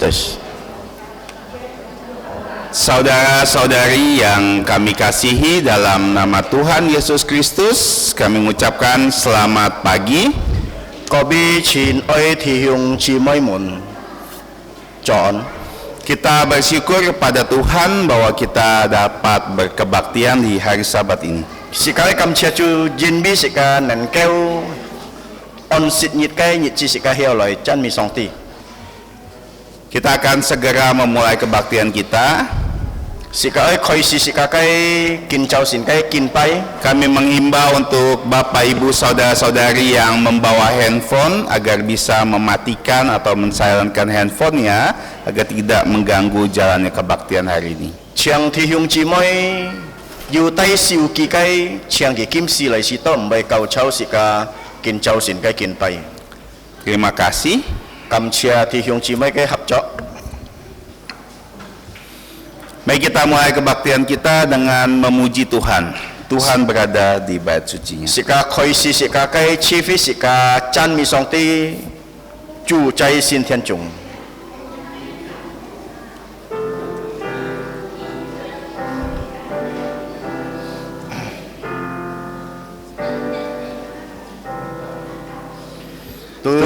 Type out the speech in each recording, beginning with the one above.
tes. Saudara-saudari yang kami kasihi, dalam nama Tuhan Yesus Kristus kami mengucapkan selamat pagi. 各位親愛弟兄姊妹們，早安。 Kita bersyukur kepada Tuhan bahwa kita dapat berkebaktian di hari Sabat ini. Sekali cảm謝主因為是個能夠按時日嘅日子是個後來真美上帝。 Kita akan segera memulai kebaktian kita. 是個開始是個嘅建造先嘅建拜。 Kami menghimbau untuk Bapak Ibu Saudara-saudari yang membawa handphone agar bisa mematikan atau mensilentkan handphonenya agar tidak mengganggu jalannya kebaktian hari ini. 請弟兄姊妹要帶手機嘅請佢檢視嚟是都唔係夠抽是個建造先嘅建拜。 Terima kasih. 感謝弟兄姊妹嘅合作。 Mari kita mulai kebaktian kita dengan memuji Tuhan. Tuhan berada di bait sucinya. 是個開始是個嘅賜福是個讚美上帝住在先天中。 Tuhan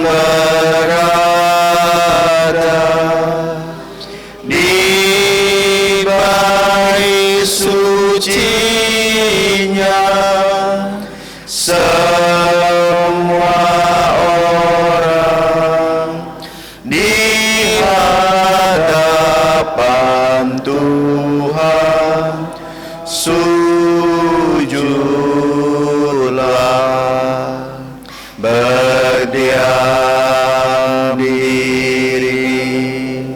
berada di bait sucinya, semua orang di hadapan Tuhan sujudlah, berdiam diri,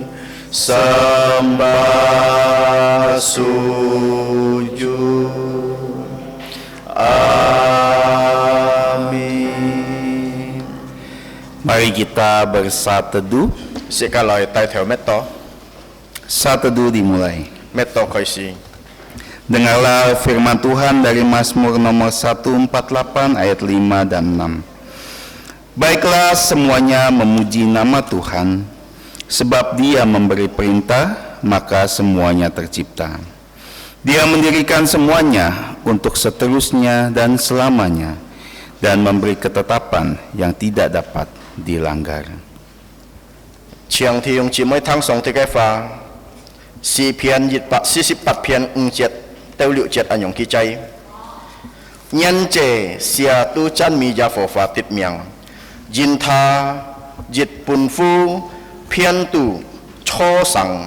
sembah sujud. Amin. Mari kita bersatu teduh. 是個來帶頭咩多 Saat teduh dimulai. 咩多開始。 Dengarlah firman Tuhan dari Mazmur nomor 148 ayat 5 dan 6. Baiklah semuanya memuji nama Tuhan, sebab Dia memberi perintah, maka semuanya tercipta. Dia mendirikan semuanya untuk seterusnya dan selamanya, dan memberi ketetapan yang tidak dapat dilanggar. 請弟兄姊妹聽上帝嘅話，詩篇148篇5節到6節按用記載。nhân這寫都讚美耶和華的名，因他熱本夫偏度初生，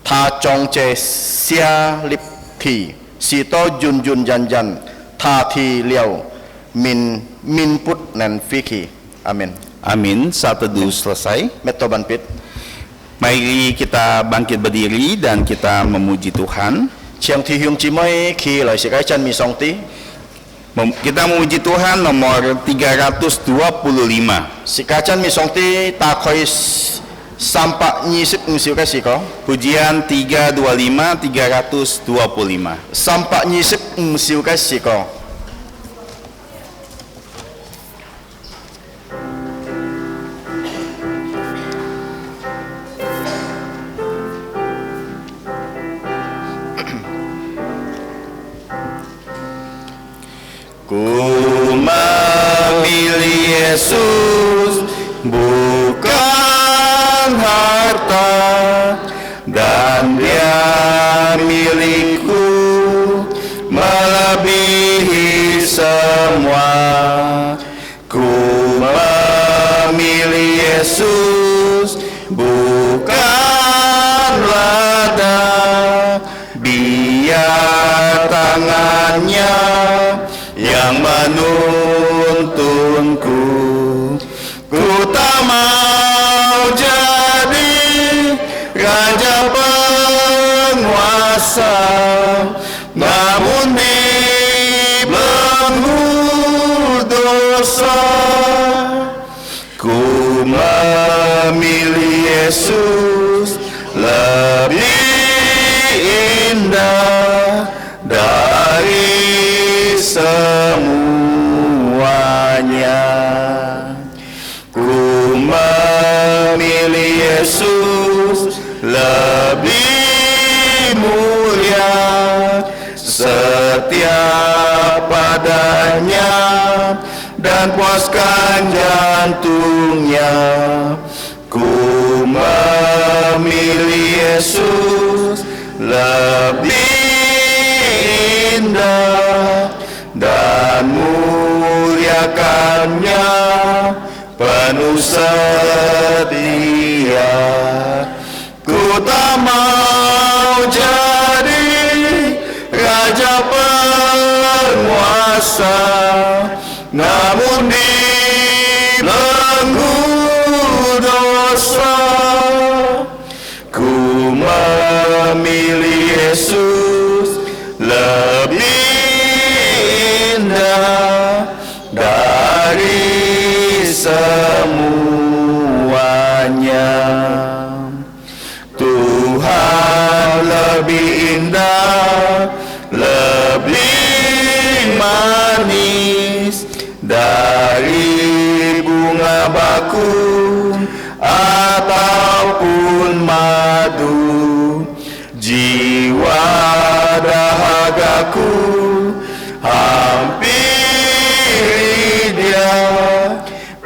他將這寫立體是多遠遠人人，他提了min不能飛去。阿門。 Amin. Saat teduh selesai. Meto banpit. Mari kita bangkit berdiri dan kita memuji Tuhan. 請弟兄姊妹起來是個讚美上帝。 Kita memuji Tuhan nomor 325. 是個讚美上帝大概325首嘅詩歌。 Pujian 325 325. 325首嘅詩歌。 Ku memilih Yesus bukan harta, dan Dia milikku melebihi semua. Ku memilih Yesus bukan lada, biar tangannya yang menuntunku. Ku tak mau jadi raja penguasa, namun dibelenggu dosa. Ku memilih Yesus lebih indah dari semuanya. Ku Yesus lebih mulia, setia padanya dan puaskan jantungnya. Ku memilih Yesus lebih indah dan muliakannya penuh setia. Ku tak mau jadi raja penguasa, namun dibelenggu dosa. Ku memilih Yesus lebih indah dari semuanya. Tuhan lebih indah, lebih manis dari bunga bakung ataupun madu. Jiwa dahagaku hampiri Dia,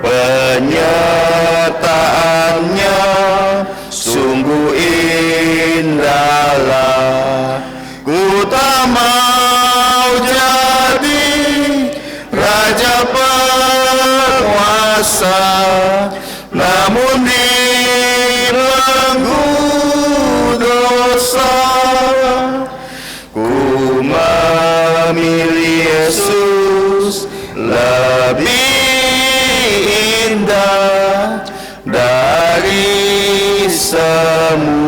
penyertaannya sungguh indahlah. Ku tak mau jadi raja penguasa, namun dibelenggu dosa. Ku memilih Yesus lebih indah dari semuanya.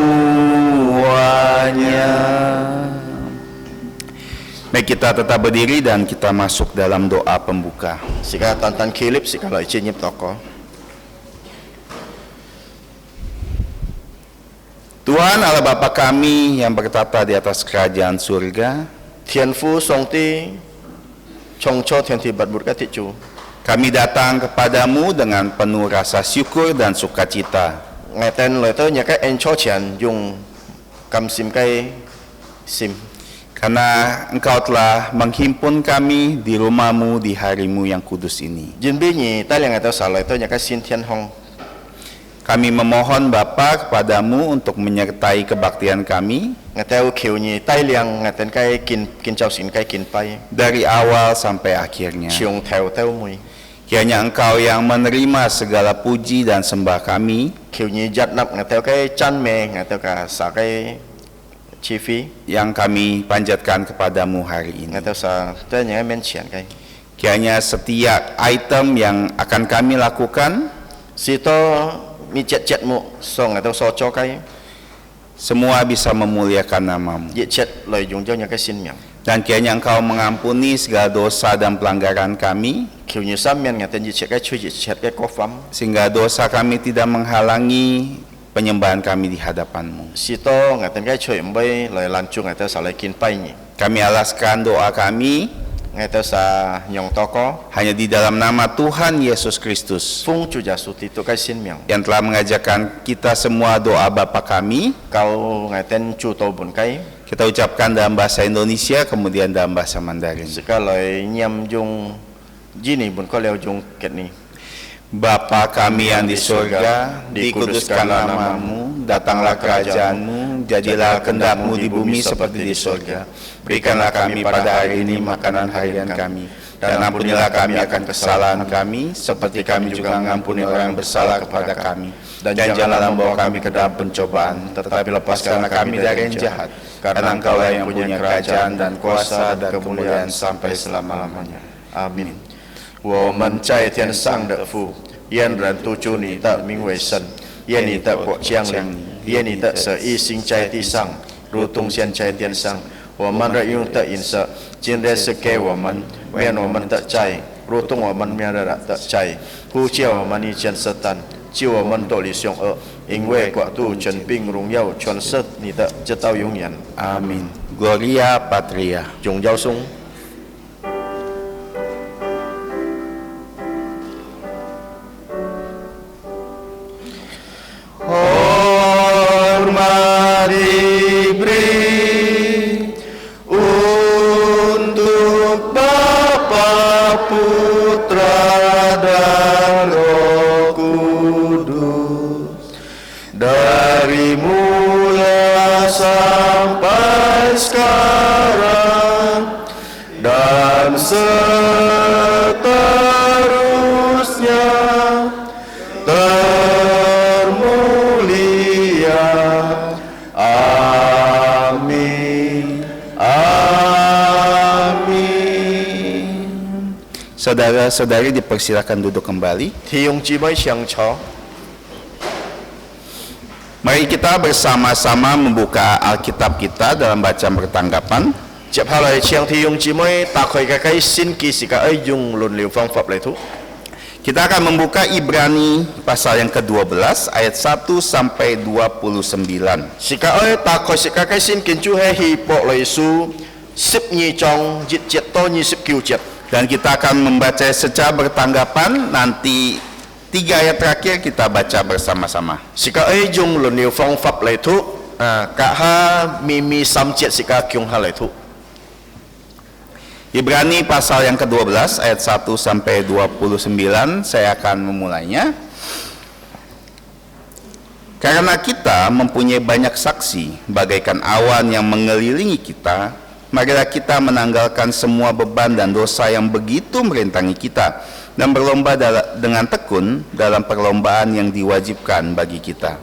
Baik, kita tetap berdiri dan kita masuk dalam doa pembuka. Sika tantan kilip sika lai cinyip toko. Tuhan Allah Bapa kami yang bertata di atas kerajaan surga, Thiên Phu Song Ti Chong Cho Thiên Thi Bat Bur Kat Thi Chu. kami datang kepadamu dengan penuh rasa syukur dan sukacita. Ngày tên lời tớ nhà cái en cho chian yung kam sim kai sim. Karena Engkau telah menghimpun kami di rumah-Mu di hari-Mu yang kudus ini. Jin bi ni tai yang ngày tớ sa lời tớ nhà cái sin thiên hong. Kami memohon Bapa kepadamu untuk menyertai kebaktian kami Ngày tớ kiu ni tai yang ngày tên cái kin chao sin kai kin pai. dari awal sampai akhirnya. Chiong theo teo mui. Kiranya Engkau yang menerima segala puji dan sembah kami, Kiu ni jat nap ngày tớ cái chan me ngày tớ ka sa cái chi phí. yang kami panjatkan kepadamu hari ini. Ngày tớ sa tớ nhà cái men chian kai. Kiranya setiap item yang akan kami lakukan, Si to mi chet mu so ngày tớ so cho kai. semua bisa memuliakan nama-Mu. Ye chet lời dùng cho nhà cái sin miang. Dan kiranya Engkau mengampuni segala dosa dan pelanggaran kami, Kiu ni sam men ngày tên ye chet cái chui ye chet cái ko fam. sehingga dosa kami tidak menghalangi penyembahan kami di hadapan-Mu. Si to ngày tên cái chui mbay lời lan chung ngày tớ sa lời kin pai ni. Kami alaskan doa kami Ngày tớ sa nyong toko hanya di dalam nama Tuhan Yesus Kristus Phung Chu Gia Su Ti tu cái sin miang. yang telah mengajarkan kita semua doa Bapa kami. Kau ngày tên Chu To Bun Kai. Kita ucapkan dalam bahasa Indonesia, kemudian dalam bahasa Mandarin. Seka lời nyam dung jini bun ko leo dung ket ni. Bapa kami yang di surga, dikuduskanlah nama-Mu, datanglah kerajaan-Mu, jadilah kehendak-Mu di bumi seperti di surga. Berikanlah kami pada hari ini makanan harian kami, dan ampunilah kami akan kesalahan kami, seperti kami juga mengampuni orang yang bersalah kepada kami. Dan janganlah membawa kami ke dalam pencobaan, tetapi lepaskanlah kami dari yang jahat, karena Engkau yang punya kerajaan dan kuasa dan kemuliaan sampai selama-lamanya. Amin. 我们在天上的父，愿人都祝你的名为圣，愿你的国降临，愿你的旨意行在地上，如同现在天上。我们日用的饮食，今日是给我们，免我们的债，如同我们免了的债，不叫我们遇见撒旦，救我们脱离凶恶。因为国度、权柄、荣耀，全是你的，直到永远。 Amin. Gloria Patria. 荣耀颂。 Oh saudara-saudari dipersilakan duduk kembali. 弟兄姊妹相坐， Mari kita bersama-sama membuka Alkitab kita dalam bacaan bertanggapan. 接下來請弟兄姊妹打開嘅新記時間，用輪流方法嚟讀。 Kita akan membuka Ibrani pasal yang ke-12 ayat 1 sampai 29. 時間打開時間新建築係希伯來書12章1節到29節。 Dan kita akan membaca secara bertanggapan, nanti 3 ayat terakhir kita baca bersama-sama. 時間用輪流方法嚟讀，隔下咪3節時間用下嚟讀。 Ibrani pasal yang ke-12 ayat 1 sampai 29, saya akan memulainya. Karena kita mempunyai banyak saksi bagaikan awan yang mengelilingi kita, marilah kita menanggalkan semua beban dan dosa yang begitu merintangi kita dan berlomba dengan tekun dalam perlombaan yang diwajibkan bagi kita.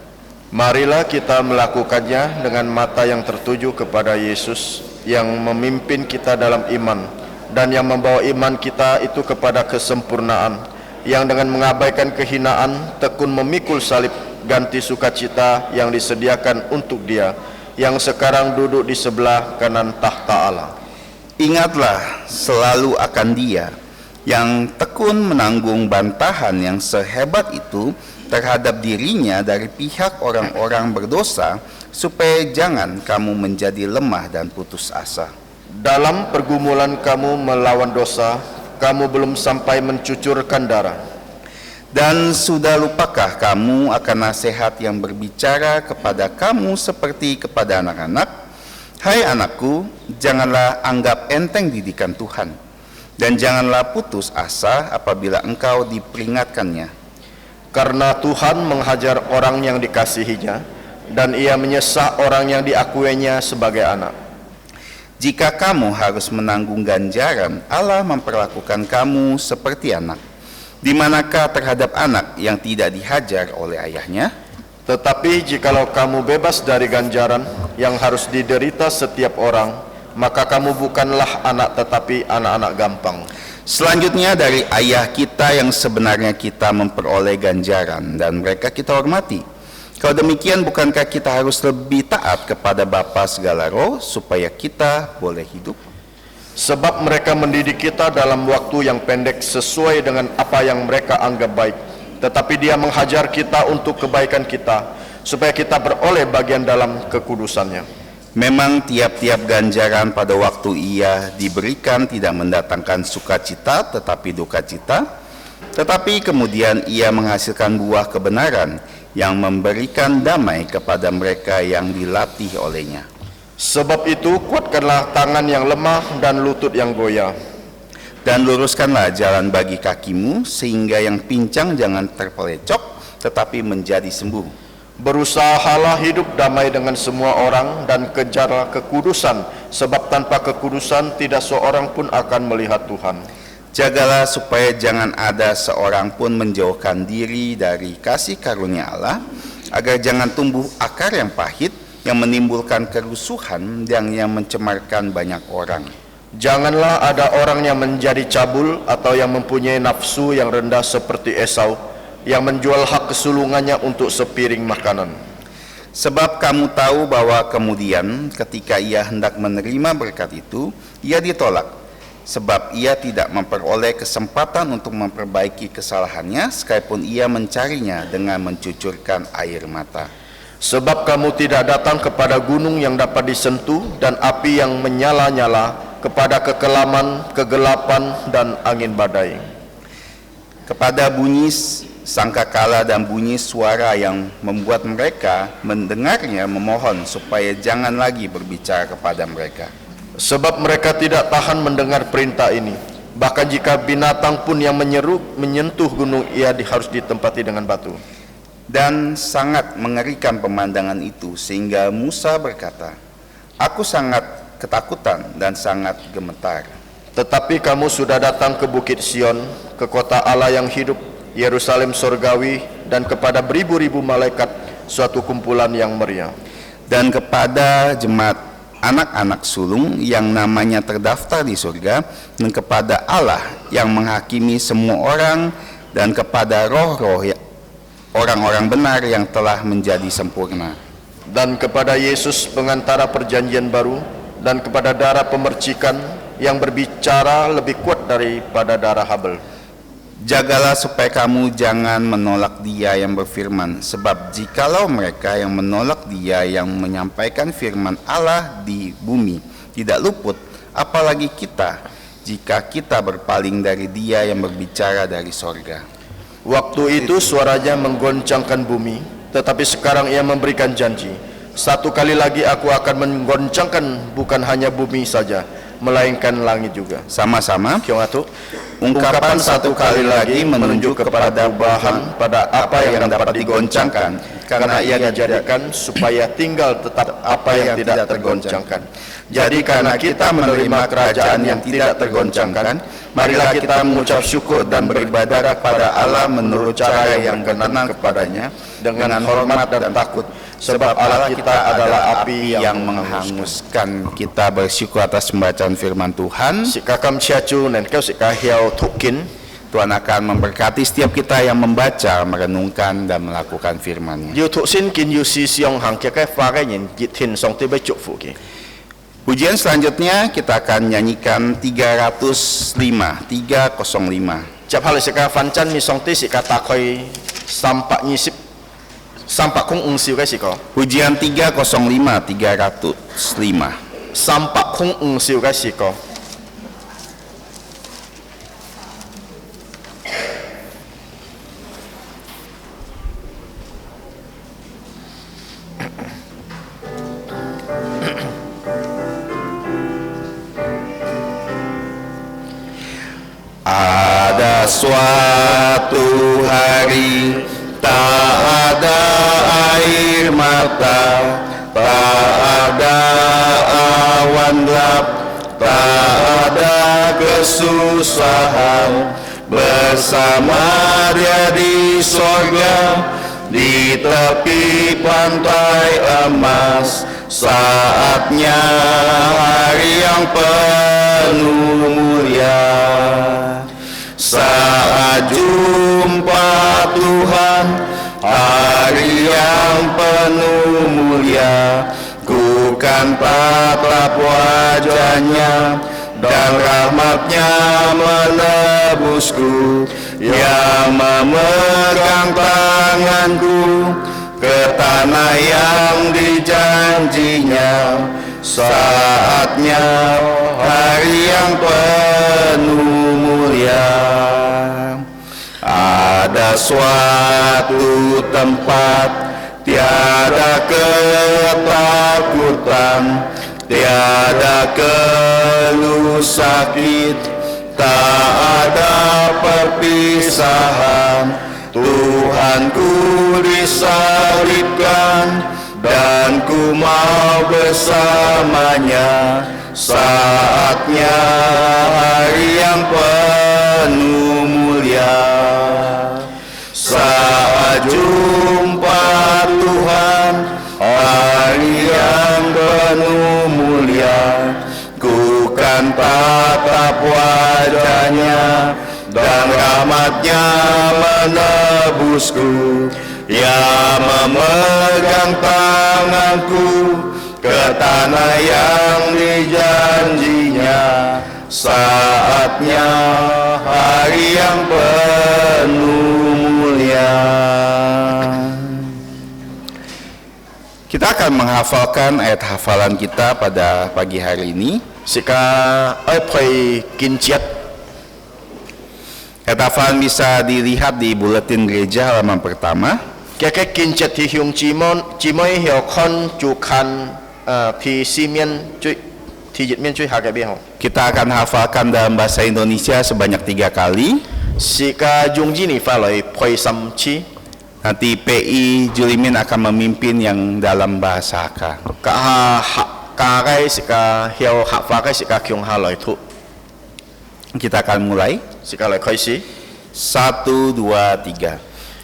Marilah kita melakukannya dengan mata yang tertuju kepada Yesus yang memimpin kita dalam iman dan yang membawa iman kita itu kepada kesempurnaan, yang dengan mengabaikan kehinaan tekun memikul salib, ganti sukacita yang disediakan untuk Dia yang sekarang duduk di sebelah kanan tahta Allah. Ingatlah selalu akan Dia yang tekun menanggung bantahan yang sehebat itu terhadap dirinya dari pihak orang-orang berdosa, supaya jangan kamu menjadi lemah dan putus asa. Dalam pergumulan kamu melawan dosa, kamu belum sampai mencucurkan darah. Dan sudah lupakah kamu akan nasihat yang berbicara kepada kamu seperti kepada anak-anak? Hai anakku, janganlah anggap enteng didikan Tuhan, dan janganlah putus asa apabila engkau diperingatkannya. Karena Tuhan menghajar orang yang dikasihinya, dan Ia menyesah orang yang diakuinya sebagai anak. Jika kamu harus menanggung ganjaran, Allah memperlakukan kamu seperti anak. Di manakah terhadap anak yang tidak dihajar oleh ayahnya? Tetapi jikalau kamu bebas dari ganjaran yang harus diderita setiap orang, maka kamu bukanlah anak tetapi anak-anak gampang. Selanjutnya dari ayah kita yang sebenarnya kita memperoleh ganjaran, dan mereka kita hormati. Kalau demikian, bukankah kita harus lebih taat kepada Bapa segala roh supaya kita boleh hidup? Sebab mereka mendidik kita dalam waktu yang pendek sesuai dengan apa yang mereka anggap baik. Tetapi Dia menghajar kita untuk kebaikan kita, supaya kita beroleh bagian dalam kekudusannya. Memang tiap-tiap ganjaran pada waktu ia diberikan tidak mendatangkan sukacita tetapi dukacita, tetapi kemudian ia menghasilkan buah kebenaran yang memberikan damai kepada mereka yang dilatih olehnya. Sebab itu kuatkanlah tangan yang lemah dan lutut yang goyah, dan luruskanlah jalan bagi kakimu, sehingga yang pincang jangan terpelecok tetapi menjadi sembuh. Berusahalah hidup damai dengan semua orang dan kejarlah kekudusan, sebab tanpa kekudusan tidak seorang pun akan melihat Tuhan. Jagalah supaya jangan ada seorang pun menjauhkan diri dari kasih karunia Allah, agar jangan tumbuh akar yang pahit yang menimbulkan kerusuhan dan yang mencemarkan banyak orang. Janganlah ada orang yang menjadi cabul atau yang mempunyai nafsu yang rendah seperti Esau, yang menjual hak kesulungannya untuk sepiring makanan. Sebab kamu tahu bahwa kemudian ketika ia hendak menerima berkat itu, ia ditolak. Sebab ia tidak memperoleh kesempatan untuk memperbaiki kesalahannya, sekalipun ia mencarinya dengan mencucurkan air mata. Sebab kamu tidak datang kepada gunung yang dapat disentuh dan api yang menyala-nyala, kepada kekelaman, kegelapan, dan angin badai. Kepada bunyi sangkakala dan bunyi suara yang membuat mereka mendengarnya memohon supaya jangan lagi berbicara kepada mereka. Sebab mereka tidak tahan mendengar perintah ini. Bahkan jika binatang pun yang menyentuh gunung, ia harus ditempati dengan batu. Dan sangat mengerikan pemandangan itu, sehingga Musa berkata, aku sangat ketakutan dan sangat gemetar. Tetapi kamu sudah datang ke Bukit Sion, ke kota Allah yang hidup, Yerusalem sorgawi, dan kepada beribu-ribu malaikat, suatu kumpulan yang meriah. Dan kepada jemaat anak-anak sulung yang namanya terdaftar di surga, dan kepada Allah yang menghakimi semua orang, dan kepada roh-roh orang-orang benar yang telah menjadi sempurna, dan kepada Yesus pengantara perjanjian baru, dan kepada darah pemercikan yang berbicara lebih kuat daripada darah Habel. Jagalah supaya kamu jangan menolak Dia yang berfirman, sebab jikalau mereka yang menolak Dia yang menyampaikan firman Allah di bumi tidak luput, apalagi kita, jika kita berpaling dari Dia yang berbicara dari sorga. Waktu itu suaranya menggoncangkan bumi, tetapi sekarang Ia memberikan janji, satu kali lagi aku akan menggoncangkan bukan hanya bumi saja, melainkan langit juga. Sama-sama. Ungkapan satu kali lagi menunjuk kepada bahan pada apa yang dapat digoncangkan, karena ia dijadikan supaya tinggal tetap apa yang tidak tergoncangkan. Jadi karena kita menerima kerajaan yang tidak tergoncangkan, marilah kita mengucap syukur dan beribadah kepada Allah menurut cara yang berkenan kepadanya, dengan hormat dan takut, sebab Allah kita adalah api yang menghanguskan. Kita bersyukur atas pembacaan firman Tuhan. Sikakam siacu dan kau sikahiau tukin. Tuhan akan memberkati setiap kita yang membaca, merenungkan, dan melakukan firman-Nya. Yu tuk sin kin yu si siong hang kia kai fa kai nyin jit hin song te bai cuk fu ki. Pujian selanjutnya kita akan nyanyikan 305. Jap hal sika fan chan mi song te sika ta khoi sampak nyisip sampak kung ung siu kai siko. Pujian 305. Sampak kung ung siu kai siko. Ada suatu hari tak ada air mata, tak ada awan gelap, tak ada kesusahan, bersama Dia di sorga, di tepi pantai emas. Saatnya hari yang penuh mulia, saat jumpa Tuhan, hari yang penuh mulia. Ku kan tatap wajah-Nya, dan rahmat-Nya menebusku. Ia memegang tanganku ke tanah yang dijanjinya. Saatnya hari yang penuh mulia. Ada suatu tempat tiada ketakutan, tiada keluh sakit, tak ada perpisahan. Tuhanku disalibkan, dan ku mau bersamanya. Saatnya hari yang penuh mulia, saat jumpa Tuhan, hari yang penuh mulia. Ku kan tatap wajah-Nya, dan rahmat-Nya menebusku. Ia memegang tanganku ke tanah yang dijanjinya. Saatnya hari yang penuh mulia. Kita akan menghafalkan ayat hafalan kita pada pagi hari ini. Sika ai phai kin chiat. Ayat hafalan bisa dilihat di buletin gereja halaman pertama. Kia kai kin chiat thi hyung chi moi hiao khon chu khan thi si mien cui thi yit mien cui ha kai bi ho. Kita akan hafalkan dalam bahasa Indonesia sebanyak 3 kali. Sika jung ji ni fa lai phai sam chi. Nanti PI Julimin akan memimpin yang dalam bahasa Hakka. Ka ha ka kai sika hiao ha fa kai sika kyung ha lai thu. Kita akan mulai. Sika lai khai si. 1, 2, 3.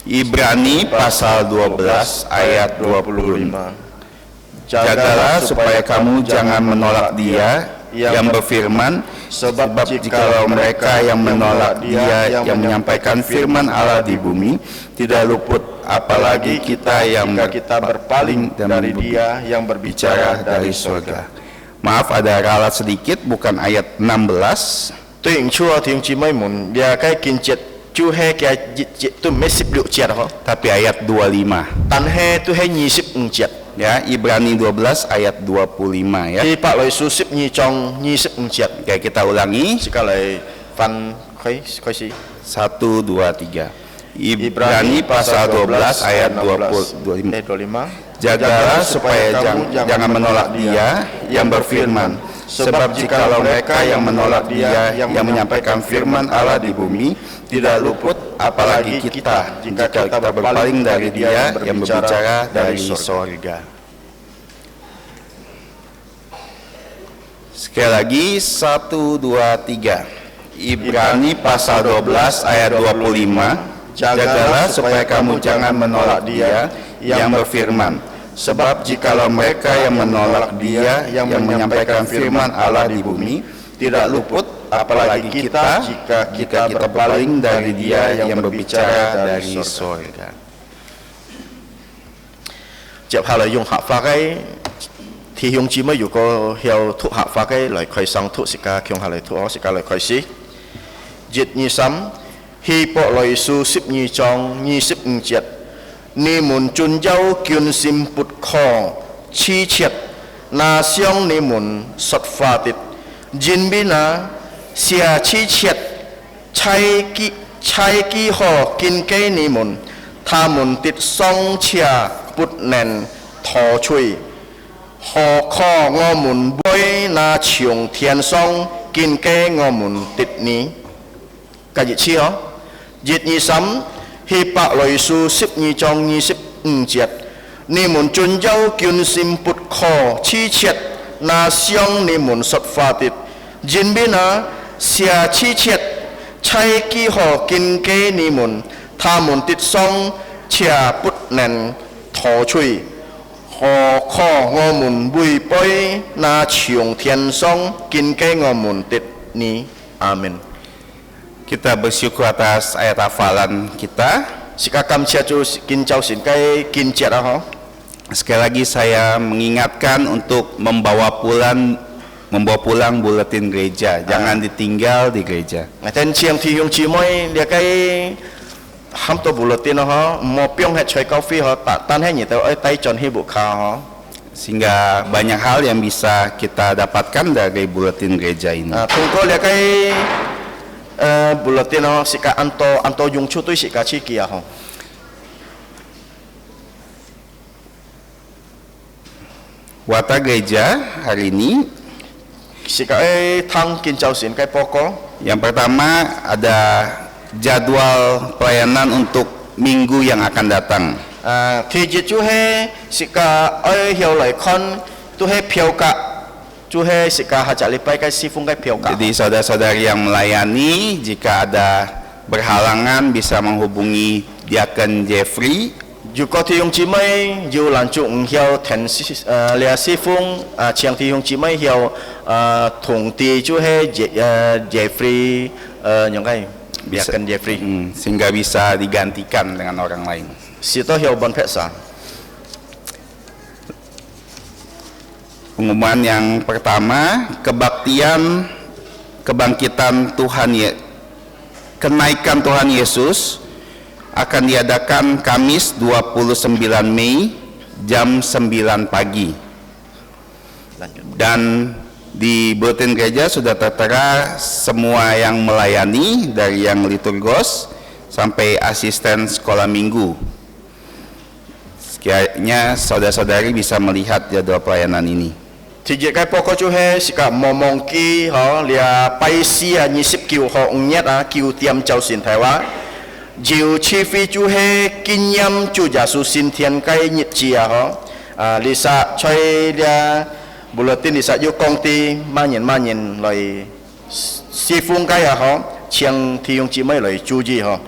Ibrani pasal 12 ayat 25. Jagalah supaya kamu jangan menolak Dia yang berfirman, sebab jikalau mereka yang menolak Dia yang menyampaikan firman Allah di bumi tidak luput, apalagi kita yang berpaling dari Dia yang berbicara dari surga. Maaf, ada ralat sedikit, bukan ayat 16. 對應錯弟兄姊妹們，也該見節就係嘅節都唔係16節嗬， tapi ayat 25 但係都係25節。 ya, Ibrani 12 ayat 25 ya. 希伯來書12章25節， Oke, kita ulangi. 時間嚟翻開始。 1, 2, 3. Ibrani pasal 12 ayat 25. 25. Jagalah supaya jangan menolak Dia yang berfirman, sebab jikalau mereka yang menolak Dia yang menyampaikan firman Allah di bumi tidak luput, apalagi kita jika kita berpaling dari Dia yang berbicara dari sorga. Sekali lagi, 1, 2, 3. Ibrani pasal 12 ayat 25. Jagalah supaya kamu jangan menolak Dia yang berfirman, sebab jikalau mereka yang menolak Dia yang menyampaikan firman Allah di bumi tidak luput, apalagi kita jika kita berpaling dari Dia yang berbicara dari surga. 接下來用合法嘅弟兄姊妹，如果有讀合法嘅嚟開生讀時間，強下嚟讀，時間嚟開始。123希伯來書12章25節，你們遵守捐獻不可欺竊，那向你們說法的，人民啊，是欺竊，猜忌和禁忌你們，他們的雙翅不能逃去。何況我們為那從天上獻給我們的你，繼續次哦。123希伯來書12章25節，你們遵守捐獻不可欺竊，那向你們說法的，人民啊，是欺竊，猜忌和禁忌你們，他們的雙翅不能逃去。何況我們違背那從天上獻給我們的你。阿門。 Kita bersyukur atas ayat hafalan kita. Sekali lagi saya mengingatkan untuk membawa pulang buletin gereja, jangan ditinggal di gereja. Sehingga banyak hal yang bisa kita dapatkan dari buletin gereja ini. Buletin sika anto yung chutoy sika chiki ho. Wata gereja hari ini sika tang kinjau sin kai poko. Yang pertama ada jadwal pelayanan untuk minggu yang akan datang. Thì chú he sika hiao lai kon tu he piao ka. Jadi saudara-saudari yang melayani, jika ada berhalangan bisa menghubungi Diakon Jeffrey. Jika弟兄姊妹要攔住唔要聽師傅，請弟兄姊妹要同地就係Jeffrey Diakon Jeffrey, sehingga bisa digantikan dengan orang lain. Sito hiao ban peksa. Pengumuman yang pertama, kebangkitan Tuhan, kenaikan Tuhan Yesus akan diadakan Kamis 29 Mei jam 9 pagi. Dan di bulletin gereja sudah tertera semua yang melayani, dari yang liturgos sampai asisten sekolah minggu. Sekiranya saudara-saudari bisa melihat jadwal pelayanan ini. Thì cái poko chú he sika mong ki ho lia pai si 29號5日叫店就先台灣，就chi phi chú he kinh nghiệm chú giả su xin thiên cái nhật chi ho lisa chơi lia bulletin lisa yêu công ty ma nhìn lại si phun cái ho chiang thì用chỉ mấy lại chú gì ho.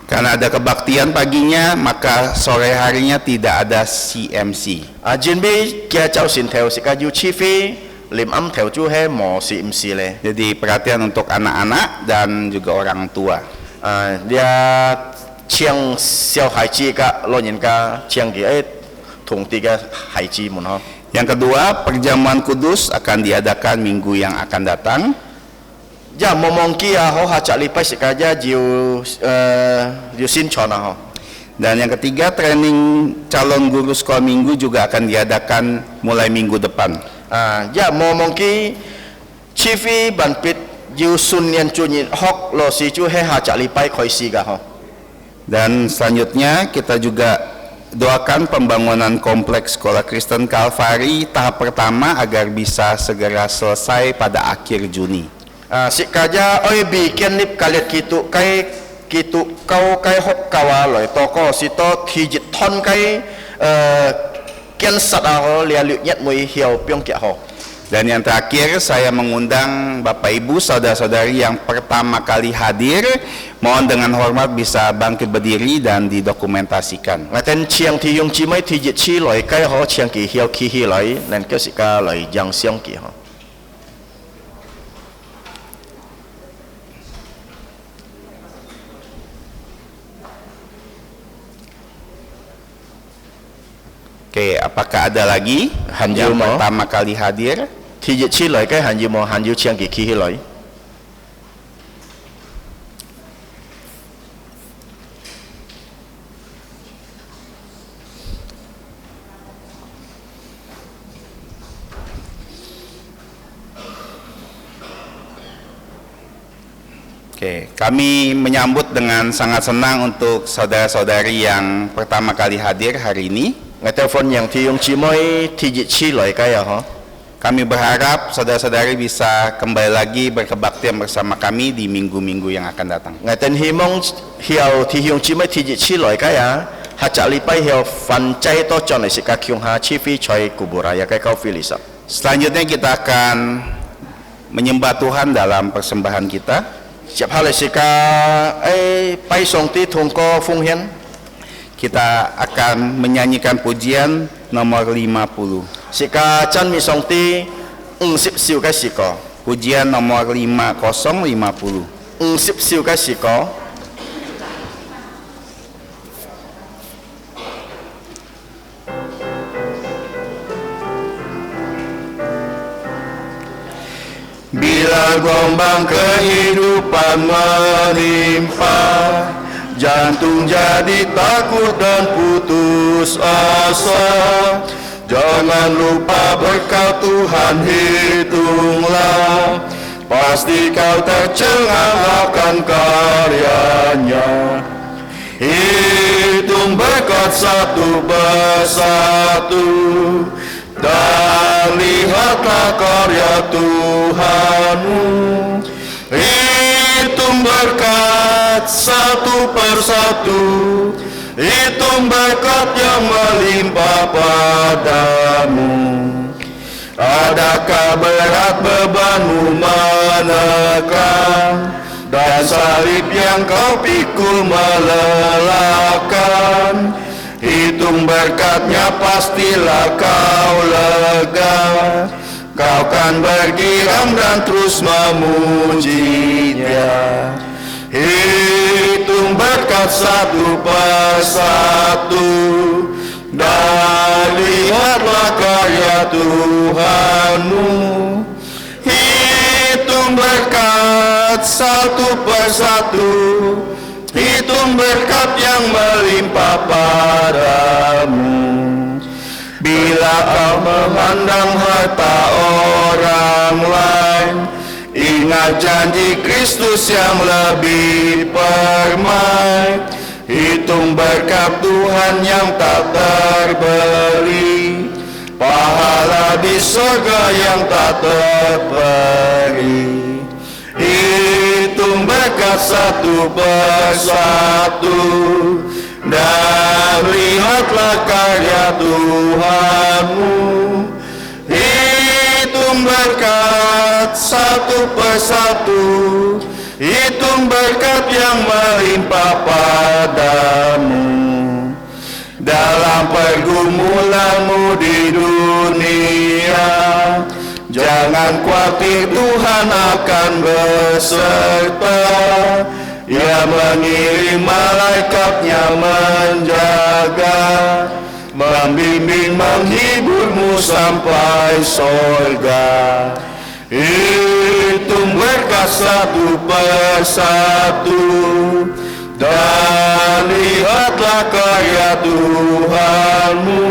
Karena ada kebaktian paginya, maka sore harinya tidak ada CMC. Jin bi kia chao sin theo sika yu chi fi lim am theo chu he mo CMC le. Jadi perhatian untuk anak-anak dan juga orang tua. Dia chiang xiao hai ji ka lo yin ka chiang gi thong ti ka hai ji mun ho. Yang kedua, perjamuan kudus akan diadakan minggu yang akan datang. Ya momong kia ho ha cha li pai sika ja jiu sin chon ho. Dan yang ketiga, training calon guru sekolah minggu juga akan diadakan mulai minggu depan. Ya momong ki chi fi ban pit jiu sun nian chu ni hok lo si chu he ha cha li pai khoi si ga ho. Dan selanjutnya kita juga doakan pembangunan kompleks sekolah Kristen Kalvari tahap pertama agar bisa segera selesai pada akhir Juni. Sikaja oi bi kian nip kalet kitu kau kai hok kawa loi toko sito thijit thon kai kian sada ho lia lu nyet mui hiau pyong kia ho. Dan yang terakhir, saya mengundang Bapak Ibu saudara-saudari yang pertama kali hadir, mohon dengan hormat bisa bangkit berdiri dan didokumentasikan. Ngaten chiang thi yung chi mai thijit chi loi kai ho chiang ki hiau ki hi loi nen ke sika loi jang siang ki ho. Oke, apakah ada lagi yang pertama kali hadir? Thijit chi loi kai han yu chiang ki hi loi. Oke, kami menyambut dengan sangat senang untuk saudara-saudari yang pertama kali hadir hari ini. Telepon yang tiung cimoy tijit chi loi kaya ho. Kami berharap saudara-saudari bisa kembali lagi berkebaktian bersama kami di minggu-minggu yang akan datang. Ngaten himong hiau tiung cimoy tijit chi loi kaya hacak lipai hiau fan cai to chon sika kyung ha chi fi choi kuburaya kai kau filisa. Selanjutnya kita akan menyembah Tuhan dalam persembahan kita. Siap hal sika pai song ti thong ko fung hian. Kita akan menyanyikan pujian nomor 50. Sika chan mi song ti sip siu kai siko. Pujian nomor 5050. Sip siu kai siko. Bila gelombang kehidupan menimpa, jantung jadi takut dan putus asa. Jangan lupa berkat Tuhan hitunglah, pasti kau tercengang akan karyanya. Hitung berkat satu persatu, dan lihatlah karya Tuhanmu. Hitung berkat satu persatu, hitung berkat yang melimpah padamu. Adakah berat bebanmu menekan, dan salib yang kau pikul melelahkan? Hitung berkatnya pastilah kau lega, kau kan bergiram dan terus memujinya. Hitung berkat satu persatu, dan lihatlah karya Tuhanmu. Hitung berkat satu persatu, hitung berkat yang melimpah padamu. Bila kau memandang harta orang lain, ingat janji Kristus yang lebih permai. Hitung berkat Tuhan yang tak terbeli, pahala di surga yang tak terperi. Hitung berkat satu persatu, dan lihatlah karya Tuhanmu. Hitung berkat satu persatu, hitung berkat yang melimpah padamu. Jangan khawatir, Tuhan akan beserta. Ia mengirim malaikatnya menjaga, membimbing menghiburmu sampai sorga. Hitung berkat satu persatu, dan lihatlah karya Tuhanmu.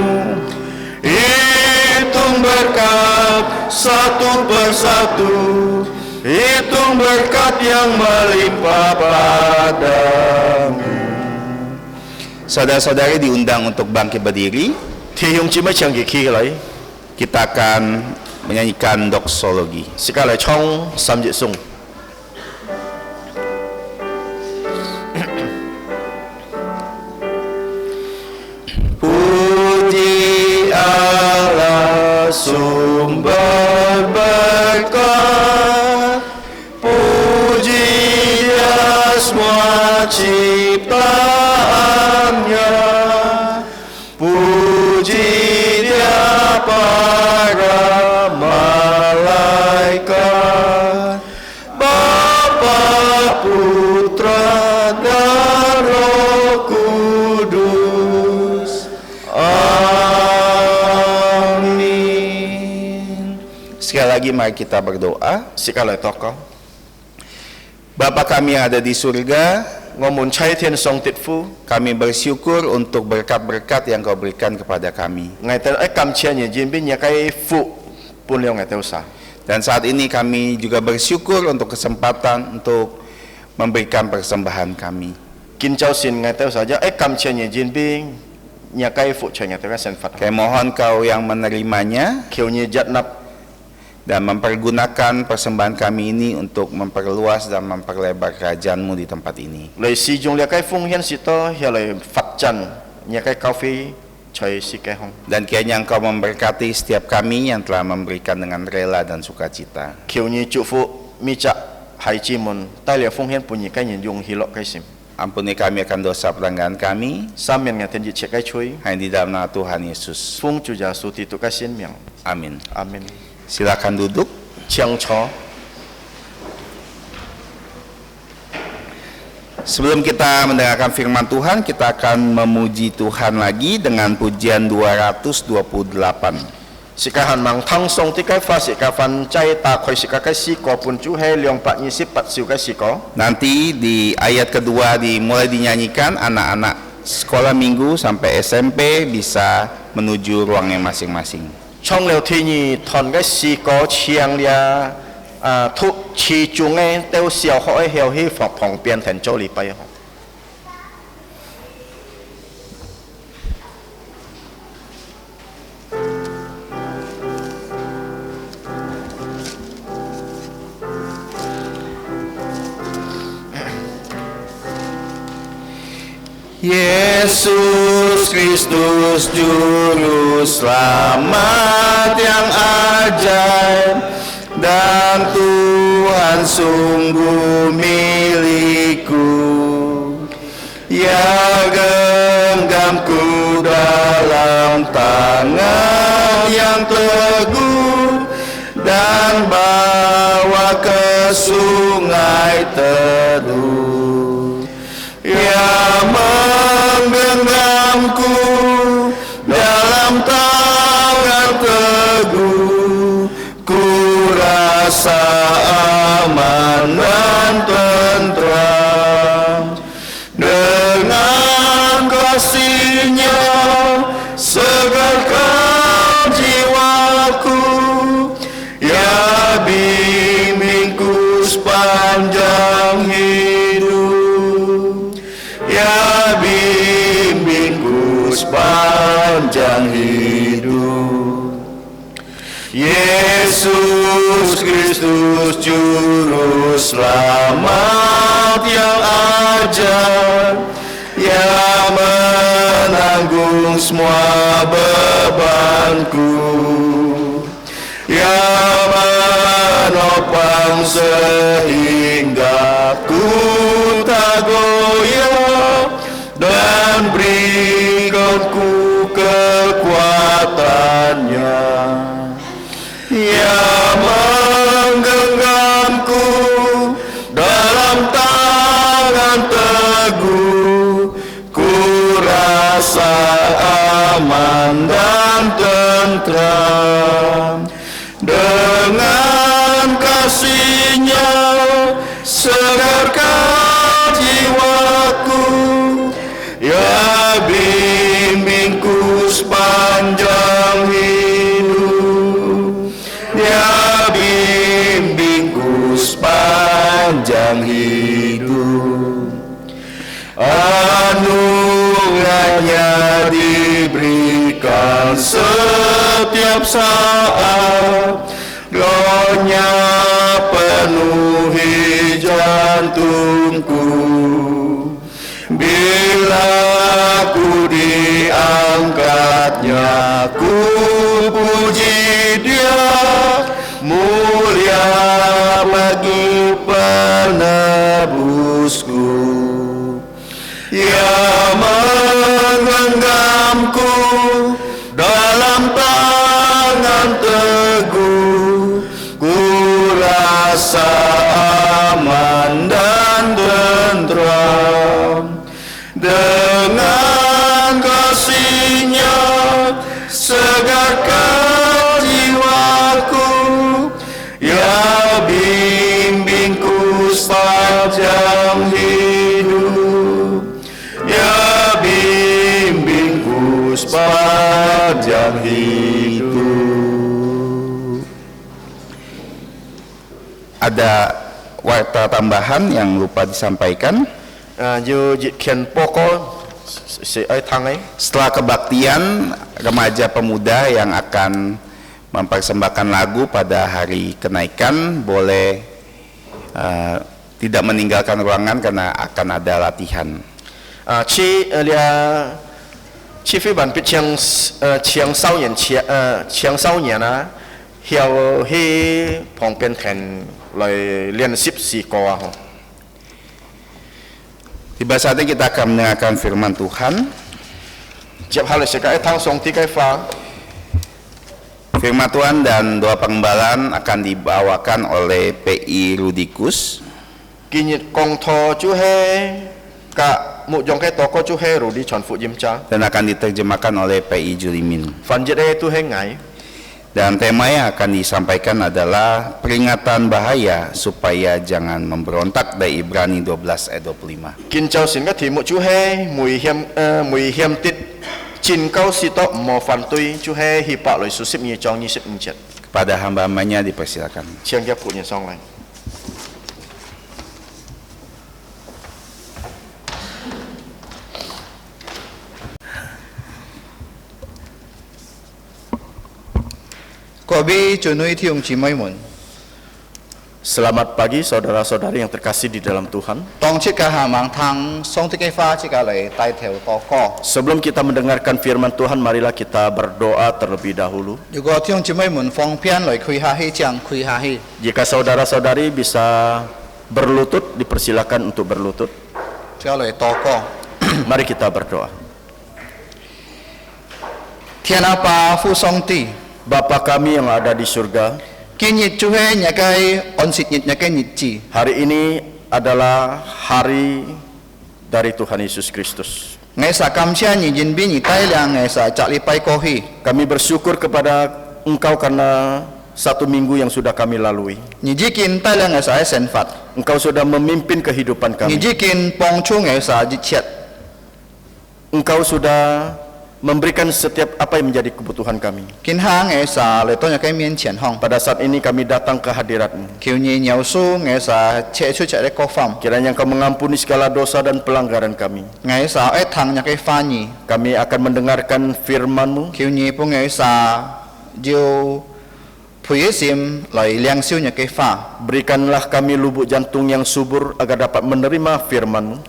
Hitung berkat satu persatu, hitung berkat yang melimpah padamu. Saudara-saudari diundang untuk bangkit berdiri. 弟兄姊妹請佢起來， Kita akan menyanyikan doksologi. 時間嚟唱三節頌。 Puji Allah sumber berkat, puji Dia semua ciptaannya, puji Dia para malaikat, Bapa, Putra, dan Roh Kudus. Amin. Sekali lagi mari kita berdoa. 時間嚟禱告。 Bapa kami yang ada di surga, 我們差天上的父， kami bersyukur untuk berkat-berkat yang Kau berikan kepada kami. 我哋一感謝你前邊一個父半兩嘅多晒， Dan saat ini kami juga bersyukur untuk kesempatan untuk memberikan persembahan kami. 見就算我多晒，一感謝你前邊一個父親嘅多個神法， Kami mohon Kau yang menerimanya 求你接納 dan mempergunakan persembahan kami ini untuk memperluas dan memperlebar kerajaan-Mu di tempat ini. 嚟使用呢個奉獻士多，下嚟發展呢個教會在世界上， Dan kiranya Engkau memberkati setiap kami yang telah memberikan dengan rela dan sukacita. 求你祝福每隻孩子們帶嚟奉獻半日嘅人用喜樂嘅心， Ampuni kami akan dosa pelanggaran kami, 三面嘅天熱切嘅吹， hanya di dalam nama Tuhan Yesus. 奉主耶穌基督嘅聖名， Amin. 阿門。 Silakan duduk. 請坐。 Sebelum kita mendengarkan firman Tuhan, kita akan memuji Tuhan lagi dengan pujian 228. 時間限盲湯送啲嘅花時間份制大概時間嘅詩歌半組係228首嘅詩歌。 Nanti di ayat kedua dimulai dinyanyikan, anak-anak sekolah minggu sampai SMP bisa menuju ruangnya masing-masing. 唱了天兒團嘅詩歌唱了ทุ其中嘅都小學嘅校喺旁邊停咗禮拜。 Yesus Kristus Juru Selamat yang ajaib, dan Tuhan sungguh milikku. Ya genggamku dalam tangan yang teguh, dan bawa ke sungai teduh. Ya menggenggamku dalam tangan teguh, ku rasa aman dan tentram. Dengan kasih-Nya segarkan jiwaku, ya bimbingku sepanjang hidup, ya bimbingku sepanjang hidup. Yesus Kristus Juru Selamat yang ajaib, yang menanggung semua bebanku, yang menopang sehingga ku tak goyah, dan berikanku kekuatannya. Ya rasa aman dan tentram. Dengan kasih-Nya segarkan jiwaku, ya bimbingku sepanjang hidup, ya bimbingku sepanjang hidup. Anugerahnya diberikan setiap saat, Roh-Nya penuhi jantungku. Bila ku diangkatnya, ku puji Dia, mulia bagi penebusku. Ia menggenggamku dalam tangan teguh, ku rasa aman dan tentram. Dengan kasih-Nya segarkan jiwaku, ya bimbingku sepanjang hidup, ya bimbingku sepanjang hidup. Ada warta tambahan yang lupa disampaikan. Setelah kebaktian, remaja pemuda yang akan mempersembahkan lagu pada hari kenaikan boleh tidak meninggalkan ruangan karena akan ada latihan. Tiba saatnya kita akan mendengarkan firman Tuhan. Firman Tuhan dan doa pengembalaan akan dibawakan oleh PI Rudikus. Dan akan diterjemahkan oleh PI Julimin. Dan tema yang akan disampaikan adalah peringatan bahaya supaya jangan memberontak, dari Ibrani 12 ayat 25. Kepada hamba-hambanya dipersilakan. Selamat pagi saudara-saudari yang terkasih di dalam Tuhan. Sebelum kita mendengarkan firman Tuhan, marilah kita berdoa terlebih dahulu. Jika saudara-saudari bisa berlutut, dipersilakan untuk berlutut. Mari kita berdoa. Bapa kami yang ada di surga, hari ini adalah hari dari Tuhan Yesus Kristus. Kami bersyukur kepada Engkau karena satu minggu yang sudah kami lalui. Engkau sudah memimpin kehidupan kami. Engkau sudah memberikan setiap apa yang menjadi kebutuhan kami. Pada saat ini kami datang ke hadirat-Mu. Kiranya Engkau mengampuni segala dosa dan pelanggaran kami. Kami akan mendengarkan firman-Mu. Berikanlah kami lubuk jantung yang subur agar dapat menerima firman-Mu,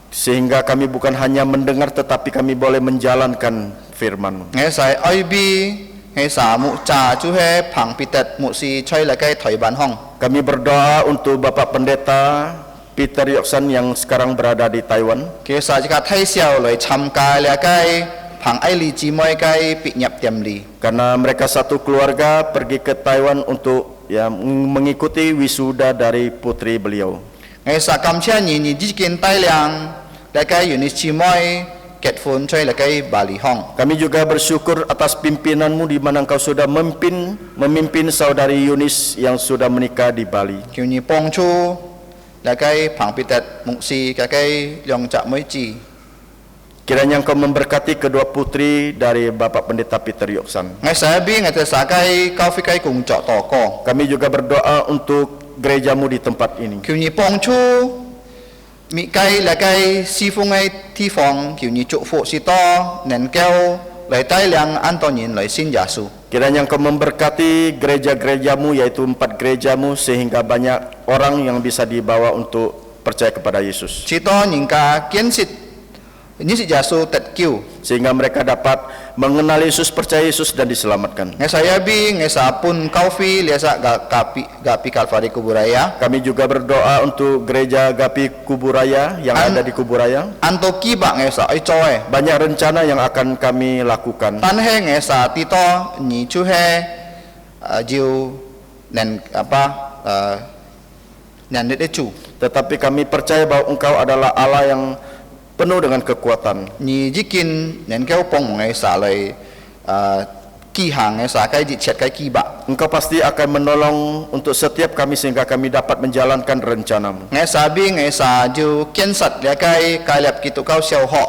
sehingga kami bukan hanya mendengar tetapi kami boleh menjalankan firman-Mu. Kami berdoa untuk Bapak Pendeta Peter Yoksan yang sekarang berada di Taiwan. Karena mereka satu keluarga pergi ke Taiwan untuk mengikuti wisuda dari putri beliau. ngày sa cam chia ni chỉ kiến tai liang lại cái unit chi moi kết phone chơi là cái Bali Hong. Kami juga bersyukur atas pimpinanmu di mana engkau sudah memimpin saudari Yunis yang sudah menikah di Bali. Kiểu như bong chu là cái phẳng bị tật mục si cái lòng chạm mới chi. Kiranya engkau memberkati kedua putri dari Bapak Pendeta Peter Yoksan. Ngày sa bi ngày sa cái cao phi cái cùng chọ tỏ co. Kami juga berdoa untuk gerejamu di tempat ini. Kiểu như bong chu mi cái là cái si phong ngay thi phòng kiểu như trụ phụ si to nền keo lại tai liang an to nhìn lại xin Yesus. Kiranya engkau memberkati gereja-gerejamu yaitu 4 gerejamu sehingga banyak orang yang bisa dibawa untuk percaya kepada Yesus. Si to nhìn cả kiến sit như si Yesus tật kiu. Sehingga mereka dapat mengenal Yesus, percaya Yesus dan diselamatkan. Ngày saya bi ngày sa pun kau phi liasa gapi Kalvari Kuburaya. Kami juga berdoa untuk gereja Gapi Kuburaya yang ada di Kuburaya. Anto kiba ngày sa ai coy. Banyak rencana yang akan kami lakukan. Tan he ngày sa tito ni chu he jiu nen apa nen de chu. Tetapi kami percaya bahwa Engkau adalah Allah yang penuh dengan kekuatan. Ni jikin nen kau pong ngày sa lai ki hang ngày sa cái dit chet cái kiba. Engkau pasti akan menolong untuk setiap kami sehingga kami dapat menjalankan rencanamu. Ngày sa bi ngày sa jiu kian sat ya cái lep kitu kau xiao ho.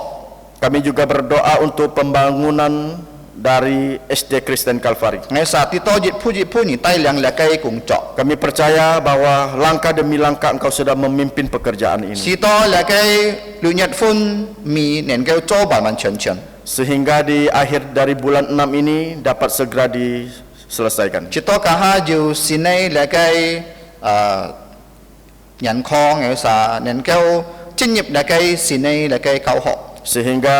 Kami juga berdoa untuk pembangunan dari SD Kristen Kalvari. Ngày sa tito jit pu ni tai liang la cái cùng chọ. Kami percaya bahwa langkah demi langkah Engkau sudah memimpin pekerjaan ini. Si to là cái lu nhật phun mi nen kêu cho bản man chen chen. Sehingga di akhir dari bulan 6 ini dapat segera diselesaikan. Chỉ to cả hai jiu xin này là cái nhận kho ngày sa nen kêu chính nhập là cái xin này là cái cầu họ. Sehingga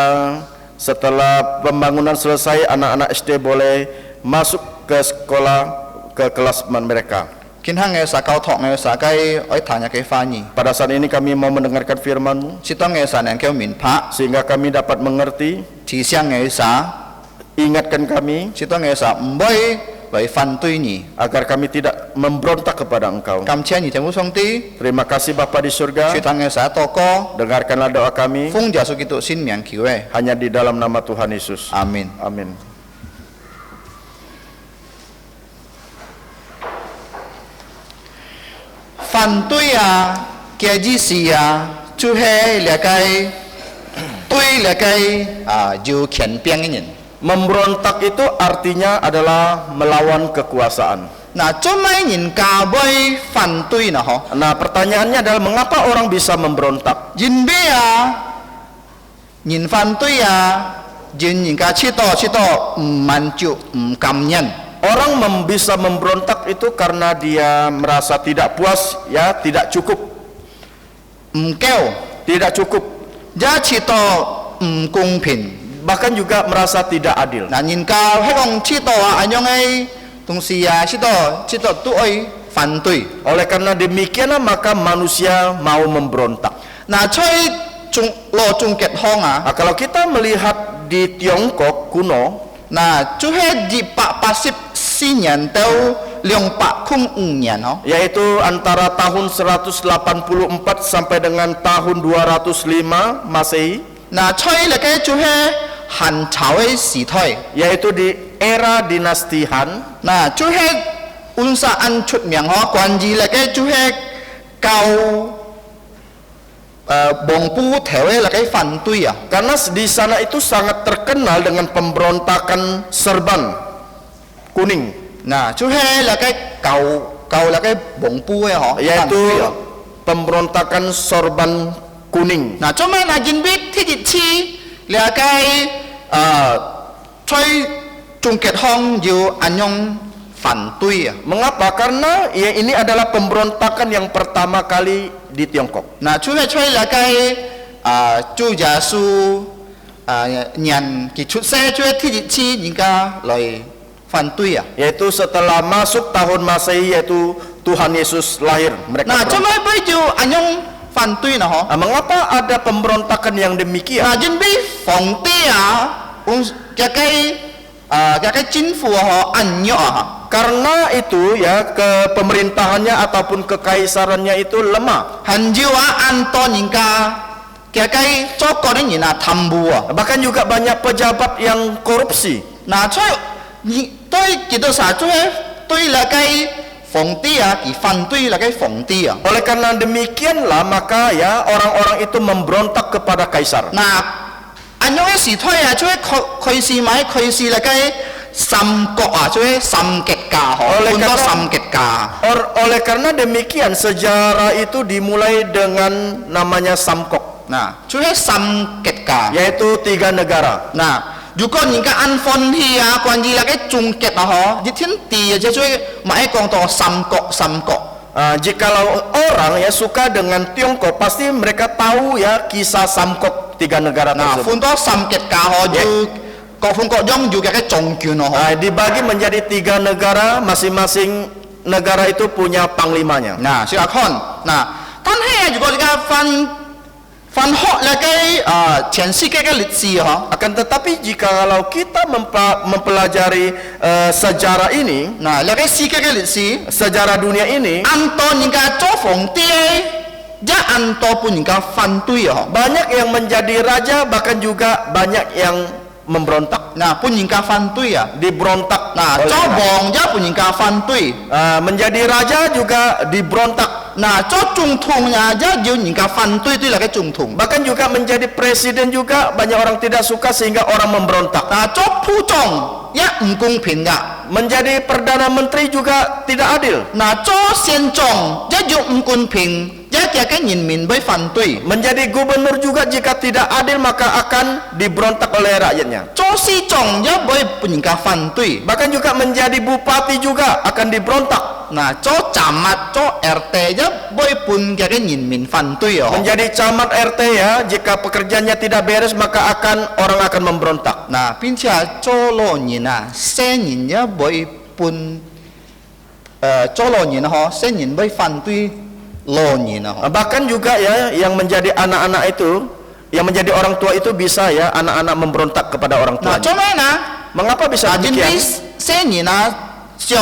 setelah pembangunan selesai anak-anak SD boleh masuk ke sekolah ke kelas mereka. Kinh hang ngày sa cầu thọ ngày sa cái oi thanya cái pha nhỉ. Pada saat ini kami mau mendengarkan firman-Mu Chỉ to ngày sa nen kêu min pha. sehingga kami dapat mengerti. Chỉ sang ngày sa Ingatkan kami chỉ to ngày sa mboi bởi phản tuy nhỉ. agar kami tidak memberontak kepada Engkau. Cam chen nhỉ temu song ti. Terima kasih Bapa di surga. Chỉ thang ngày sa to co. Dengarkanlah doa kami Phung Yesus gitu xin miang kiu hanya di dalam nama Tuhan Yesus. Amin. Amin. Phản tuy cái gì xì chú he là cái tuy là cái jiu khiển biang cái nhìn. Memberontak itu artinya adalah melawan kekuasaan. Nah, cuma nhìn cả boy phản tuy nào ho. Nah, pertanyaannya adalah mengapa orang bisa memberontak? Nhìn bê nhìn phản tuy nhìn cả chi to man chu cảm nhận. Orang bisa memberontak itu karena dia merasa tidak puas, ya, tidak cukup. Kêu Tidak cukup. giá chi to công bình. Bahkan juga merasa tidak adil. Nah, nhìn cao hay không chi to anh nhong ấy tung si chi to tuổi phản tuy. Oleh karena demikian maka manusia mau memberontak. Nah, chơi chung kết hong Kalau kita melihat di Tiongkok kuno, nah chú hết di pak pasif si nyan teu liong pak khung nyan ho. yaitu antara tahun 184 sampai dengan tahun 205 Masehi, Nah chơi là cái chú hết hàn cháo ấy xì thôi. yaitu di era dinasti Han. Nah chú hết unsa ăn chút miệng ho quan gì là cái chú hết cao bong pu theo ấy là cái phản tuy Karena di sana itu sangat terkenal dengan pemberontakan serban kuning, Nah chú hết là cái cầu là cái bong pu ấy họ. yaitu pemberontakan sorban kuning. Nah cuma na jin biết thế gì chi là cái chơi chung kết hong nhiều anh nhong phản tuy Mengapa? Karena ya ini adalah pemberontakan yang pertama kali di Tiongkok. Nah chú hay chơi là cái chú giả su nhận cái chút xe chú thế gì chi những cái lời phản tuy Yaitu setelah masuk tahun Masehi, yaitu Tuhan Yesus lahir, mereka Nah berontak. cuma bây giờ anh nhong phản tuy nào họ. Mengapa ada pemberontakan yang demikian? Nah jin biết phòng tia cái chính phủ họ anh nhỏ Karena itu ya pemerintahannya ataupun kekaisarannya itu lemah. 很少按多人家嘅雞做嗰啲人啊貪污啊， Bahkan juga banyak pejabat yang korupsi. 嗱所以對幾多啥做對那個皇帝啊，佢反對那個皇帝啊。 Oleh karena demikianlah maka ya orang-orang itu memberontak kepada kaisar. 嗱，按樣嘅時推啊，做佢是買佢是那個三國啊，做三極家嗬， Oleh 換多 karena- 三極家。 Oleh karena demikian sejarah itu dimulai dengan namanya Samkok, 嗱，做三極家。 yaitu 3 negara. 嗱，如果人家按分析啊，關於那個終結啊，嗬，一天地啊，就做買講到三國。 Jikalau orang ya suka dengan Tiongkok, pasti mereka tahu ya kisah Samkok 3 negara 嗱， tersebut. 換多三極家嗬，要各方各樣要嘅總權啊，嗬。 Dibagi menjadi 3 negara, masing-masing negara itu punya panglimanya. 嗱，試下看嗱，但係如果你家分學那個全世界嘅歷史嗬， Akan tetapi jikalau kita mempelajari sejarah ini, 嗱，那個世界嘅歷史， sejarah dunia ini, 按多人家做皇帝，一按多半人家反對啊， banyak yang menjadi raja, bahkan juga banyak yang memberontak, 嗱，半人家反對啊， diberontak. 嗱， oleh 做 rakyat. 王一半人家反對。 Menjadi raja juga diberontak. 嗱，做總統呀，一要人家反對對那個總統。 Bahkan juga menjadi presiden juga banyak orang tidak suka sehingga orang memberontak. 嗱，做副總一唔公平噶。 Menjadi perdana menteri juga tidak adil. 嗱，做縣長一要唔公平，一嘅人民會反對。 Menjadi gubernur juga jika tidak adil maka akan diberontak oleh rakyatnya. 做市長一會俾人家反對。 Bahkan juga menjadi bupati juga akan diberontak. 嗱，做站物做 RT 一會俾嘅人民反對啊。 Menjadi camat RT ya, jika pekerjaannya tidak beres maka orang akan memberontak. 嗱，並且做老人啊，新人一會俾做老人嗬，新人會反對老人啊。 Bahkan juga ya yang menjadi anak-anak itu, yang menjadi orang tua itu bisa ya anak-anak memberontak kepada orang 嗱， tuanya. 做咩呢？ Mengapa bisa 嗱，因為 demikian? 新人啊，上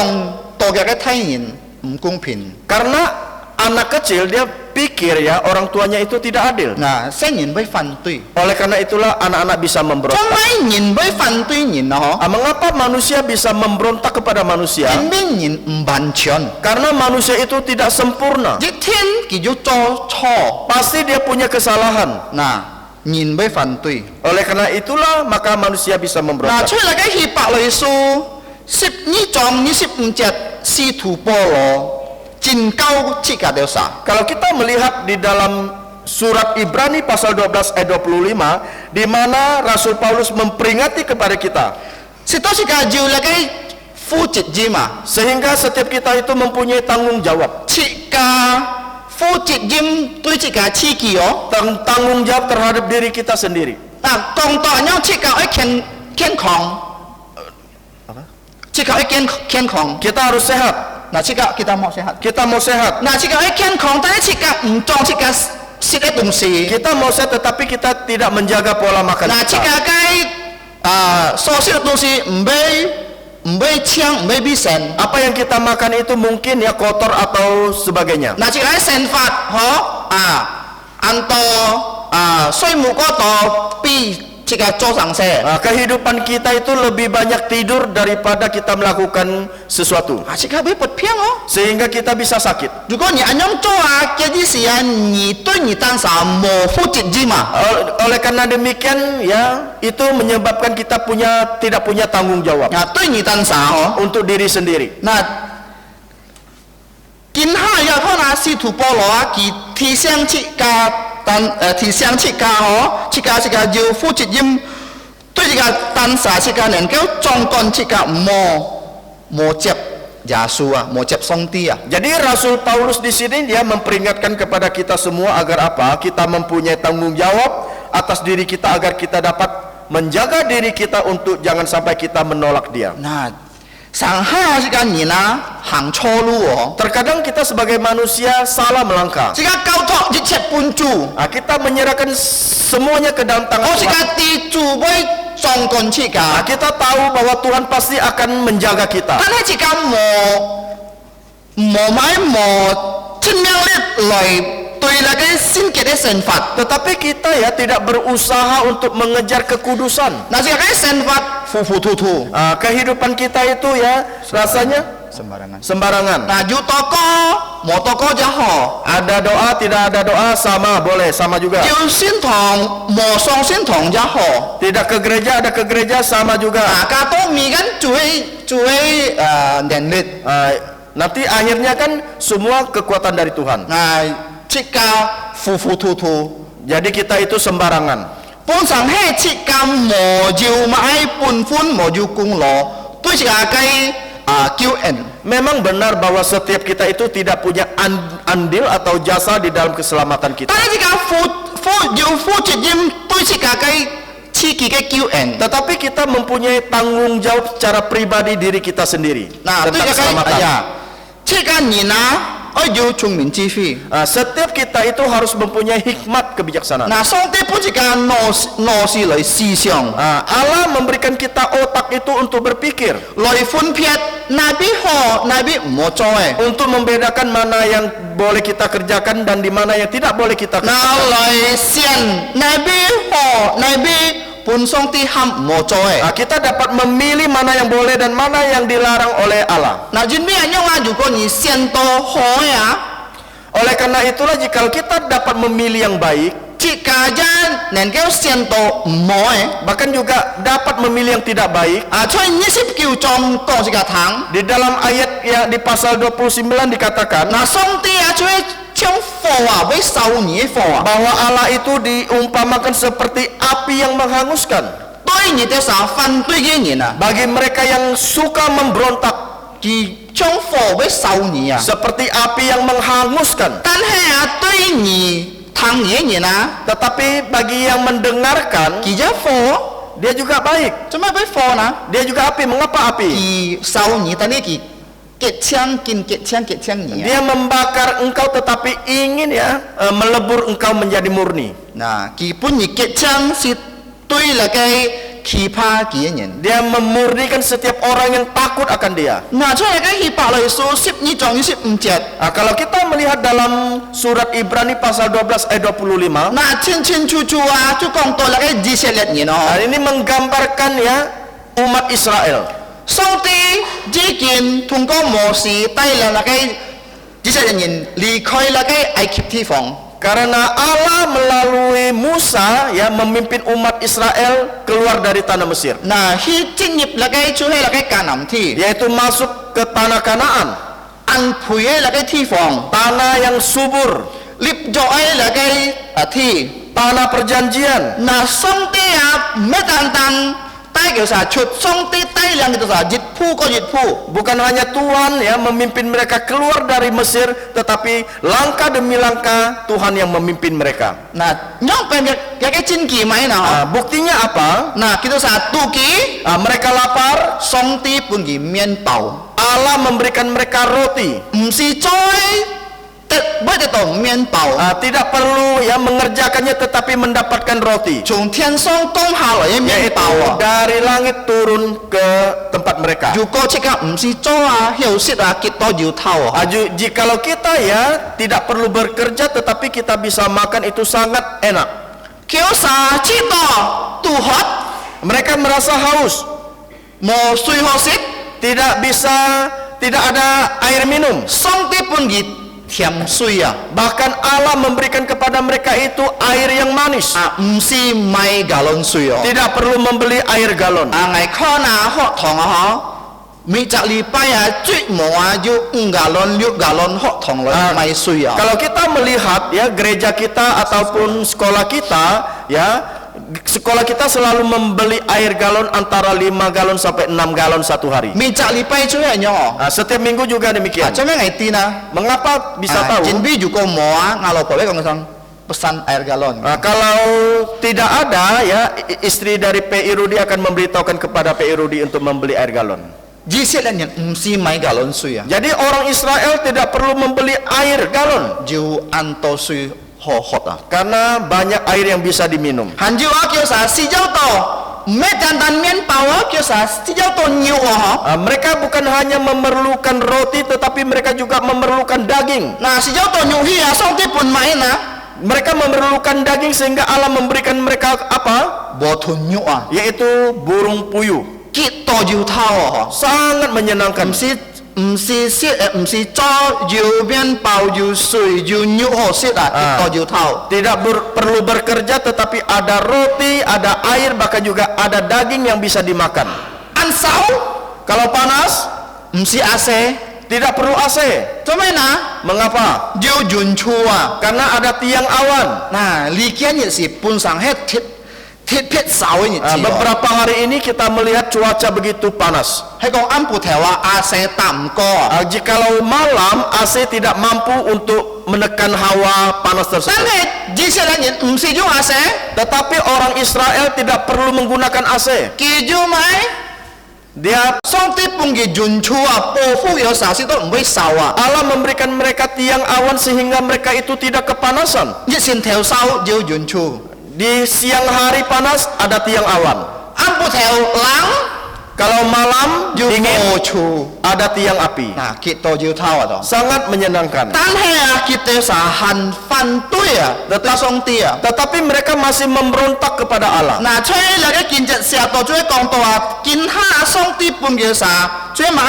多嘅睇人唔公平。 Karena anak kecil dia pikir ya orang tuanya itu tidak adil. 嗱，新人會反對， Oleh karena itulah anak-anak bisa 做 memberontak. 咩人會反對人啊？ Mengapa manusia bisa memberontak kepada 嗬， manusia? 因為人唔完全， Karena manusia itu tidak sempurna. 一天佢就做錯， Pasti dia punya kesalahan. 嗱，人會反對。 Oleh karena itulah maka manusia bisa 嗱， memberontak. 出嚟嘅希伯來書12章25節，使徒保羅真高設計到啥？ Kalau kita melihat di dalam surat Ibrani pasal 12 ayat 25 di mana Rasul Paulus memperingati kepada kita 是都是個要嚟嘅負責任啊， sehingga setiap kita itu mempunyai tanggung jawab, 設計負責任對這個刺激哦。 tanggung jawab terhadap diri kita sendiri. 嗱，講到樣設計一健康，設計一健康。 Kita harus sehat. 嗱，設計kita mau sehat。 Kita mau sehat. 嗱，設計一健康，但係設計唔裝設計食嘅東西。 Kita mau sehat tetapi kita tidak menjaga pola makan 嗱，設 kita. 計嘅所食嘅東西唔俾搶，唔俾俾神。 Apa yang kita makan itu mungkin ya kotor atau sebagainya. 嗱，設計神法，按到水母嗰度比設計做上些。 Kehidupan kita itu lebih banyak tidur daripada kita melakukan sesuatu. 設計會不偏哦。 Sehingga kita bisa sakit. 如果你按樣做啊，嗰啲事啊，你對你當時冇負責任啊。 Oleh karena demikian ya itu menyebabkan kita tidak punya tanggung jawab 對你當時嗬。 untuk diri sendiri. 嗱，今下要看下使徒保羅啊，佢提倡提倡切家嗬，切家要負責任，對這個當時切家能夠壯觀切家冇接耶穌啊，冇接上帝啊。 Jadi Rasul Paulus di sini dia memperingatkan kepada kita semua agar apa? Kita mempunyai tanggung jawab atas diri kita agar kita dapat menjaga diri kita untuk jangan sampai kita menolak dia. 嗱，上下這個人啊，行錯路哦， Terkadang kita sebagai manusia salah melangkah. 這個交託一切本主， Kita menyerahkan semuanya ke dalam tangan 我這個 Tuhan. 地主會中干切 Nah, 噶， kita tahu bahwa Tuhan pasti akan menjaga kita. 但係切噶冇買冇盡量咧來對那個先結嘅神法， Tetapi kita ya tidak berusaha untuk mengejar kekudusan. 那是個神法糊糊塗塗， Kehidupan kita itu ya rasanya sembarangan。 sembarangan. 嗱，要多歌冇多歌就好， Ada doa, tidak ada doa, sama boleh, sama juga. 要先堂冇上先堂就好。 Tidak ke gereja, ada ke gereja, sama juga. 大家都咪緊最能力， Nanti akhirnya kan semua kekuatan dari Tuhan. 切噶糊糊塗塗。 Jadi kita itu sembarangan. 本身係切噶冇要買半款冇要功勞，對是個雞叫人。 Memang benar bahwa setiap kita itu tidak punya andil atau jasa di dalam keselamatan kita. 但係呢個要負責任對是個雞刺激嘅叫人。 Tetapi kita mempunyai tanggung jawab secara pribadi diri kita sendiri 嗱，對 tentang 個雞 keselamatan. 呀，切個人啊，要聰明智慧。 Setiap kita itu harus mempunyai hikmat kebijaksanaan. 嗱，上帝本是個腦是來思想， Allah memberikan kita otak itu untuk berpikir, 來分別哪邊好，哪邊唔好做嘅。 untuk membedakan mana yang boleh kita kerjakan dan di mana yang tidak boleh kita 嗱， kerjakan. 來選哪邊好，哪邊本上帝喊唔好做嘅。 Kita dapat memilih mana yang boleh dan mana yang dilarang oleh Allah. 嗱，準備人用啊，如果你選到好呀， Oleh karena itulah jika kita dapat memilih yang baik, 即家人能夠選到唔好嘅。 bahkan juga dapat memilih yang tidak baik. 所以29章講是個堂， Di dalam ayat yang di pasal 29 dikatakan 嗱，上帝啊，就會將火啊，會燒你嘅火啊， bahwa Allah itu diumpamakan seperti api yang menghanguskan. 對你的啥反對嘅人啊， Bagi mereka yang suka memberontak, 佢將火會燒你啊。 seperti api yang menghanguskan. 但係啊，對你聽嘅人啊， Tetapi bagi yang mendengarkan, 佢隻火 dia juga baik. 做咩會火呢？ Dia juga api. Mengapa api? 佢燒你，但係佢結槍你啊。 Dia membakar engkau tetapi ingin ya melebur engkau menjadi murni. 嗱，佢本意結槍是對那個奇葩嘅人。 Dia memurnikan setiap orang yang takut akan dia. 嗱，出嚟嘅希伯來書12章25節， Kalau kita melihat dalam surat Ibrani pasal 12 ayat 25, 嗱清清楚楚啊，就講到那個以色列人哦。 ini menggambarkan ya umat Israel. 上帝已經通過摩西帶領那個以色列人離開那個埃及地方。 Karena Allah melalui Musa ya memimpin umat Israel keluar dari tanah Mesir, 嗱，去進入那個就係那個迦南地， yaitu masuk ke tanah Kanaan, 安培嘅那個地方， tanah yang subur, 立咗喺那個地。 tanah perjanjian. 嗱，上帝啊，唔係單單帶叫啥出，上帝帶領叫啥日鋪個日鋪。 Bukan hanya Tuhan ya memimpin mereka keluar dari Mesir, tetapi langkah demi langkah Tuhan yang memimpin mereka. 嗱，因為有個真奇咪嗱， Buktinya apa? 嗱，叫做啥肚記， Mereka lapar, 上帝本嘅麵包， Allah memberikan mereka roti. 唔是再得到麵包， Tidak perlu ya mengerjakannya tetapi mendapatkan roti. 從天上降下來嘅麵 Yaitu 包啊！ dari langit turun ke tempat mereka. 如果即刻唔是做啊休息啊，結多要偷啊！ Jikalau kita ya tidak perlu bekerja tetapi kita bisa makan itu sangat enak. 叫啥知道肚渴， Mereka merasa haus, 冇水可食， tidak ada air minum. 上帝本嘅甜水啊！ Bahkan Allah memberikan kepada mereka itu air yang manis. 唔是買galon水哦。 Tidak perlu membeli air galon. 我看啊學堂啊每隻禮拜啊最冇啊要5 galon 6 galon 學堂來買水啊。 Kalau kita melihat ya gereja kita ataupun sekolah kita ya, sekolah kita selalu membeli air galon antara 5 galon sampai 6 galon satu hari. 每隻禮拜最係哦。 Setiap minggu juga demikian. 做咩係癲啊？ Mengapa bisa 啊 tahu? 前邊如果冇啊，我老婆咧講聲pesan air galon。 Kalau tidak ada ya istri dari PI Rudi akan memberitahukan kepada PI Rudi untuk membeli air galon. 以色列人唔是買 galon 水啊， Jadi orang Israel tidak perlu membeli air galon 要按多水喝啊。 karena banyak air yang bisa diminum. 韓照話叫啥？試咗到没单单面包啊，叫啥？这叫做肉啊， Mereka bukan hanya memerlukan roti, tetapi mereka juga memerlukan daging. 那是叫做肉去啊，上帝本买呐， Mereka memerlukan daging sehingga Allah memberikan mereka apa? 无吞肉啊， Yaitu burung puyuh. 吉多肉头啊， Sangat menyenangkan. 唔是食唔是做肉面包肉水肉肉好食啊，吉多肉头。 Tidak perlu bekerja, tetapi ada roti, ada air, bahkan juga ada daging yang bisa dimakan. 按手 Kalau panas, 唔是阿些， tidak perlu AC. 做咩呢？ Mengapa? 要润出啊！ Karena ada tiang awan. 嗱，呢件嘢是本上係鐵撇手嘅日子哦。 Beberapa hari ini kita melihat cuaca begitu panas. 係講啱部頭話阿些打唔過啊， Jikalau malam AC tidak mampu untuk menekan hawa panas 但 tersebut. 係以色列人唔是用阿些， Tetapi orang Israel tidak perlu menggunakan AC. 記住咪？ Dia 上帝本嘅潤出啊，保護有啥事都唔會受啊。 Allah memberikan mereka tiang awan sehingga mereka itu tidak kepanasan. 一線條手要潤出， Di siang hari panas ada tiang awan. 啱部頭冷 Kalau malam 要 dingin 火出， ada tiang api. 嗱，結多要偷啊都。 Sangat menyenangkan. 但係啊，結到啥很反對啊，對上帝啊。 Tetapi mereka masih memberontak kepada Allah. 嗱，吹那個見證成日到最講到啊，見下上帝半叫啥，最買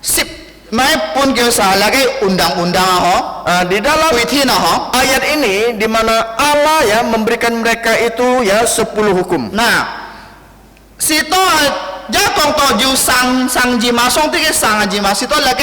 十買半叫啥那個undang-undang啊， Di 嗬， dalam 每天啊， ayat ini di mana Allah ya memberikan mereka itu ya 10 hukum. 嗬。嗱，是多啊，一講到要生字嘛，上帝嘅生字嘛，是多那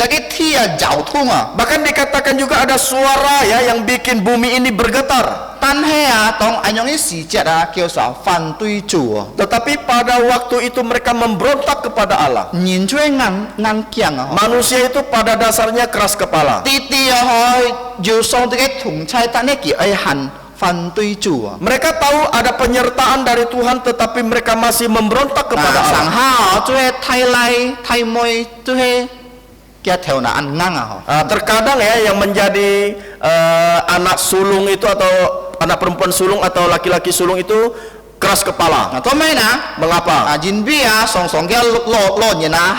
個天啊交通啊。 Bahkan dikatakan juga ada suara ya yang bikin bumi ini bergetar. 但係啊，當安樣嘅時節啊，叫啥反對主啊， Tetapi pada waktu itu mereka memberontak kepada Allah. 人最硬頸啊，嗬。 Manusia itu pada dasarnya keras kepala. 啲啊，嗬，要上帝嘅同在，但係叫愛恨反對主啊。 Mereka tahu ada penyertaan dari Tuhan, tetapi mereka masih memberontak kepada 嗱，上 Allah. 下最係太賴太妹，最係嘅條嗱硬啊，嗬。 Terkadang ya yang menjadi anak sulung itu atau anak perempuan sulung atau laki-laki sulung itu keras kepala. 嗱，做咩呢？ Mengapa? 啊，人比啊，常嘅落人啊，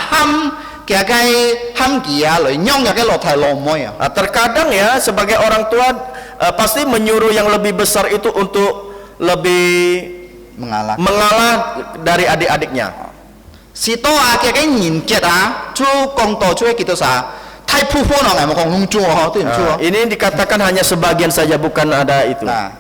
嘅冚佢啊，嚟養嘅落太落妹啊。 Terkadang ya sebagai orang tua pasti menyuruh yang lebih besar itu untuk lebih mengalah dari adik-adiknya. 是多啊嘅人結啊，做講到做幾多啥？太普遍咯，係咪講弄做嗬？對唔做啊？ Ini dikatakan hanya sebagian saja, bukan ada itu 嗱，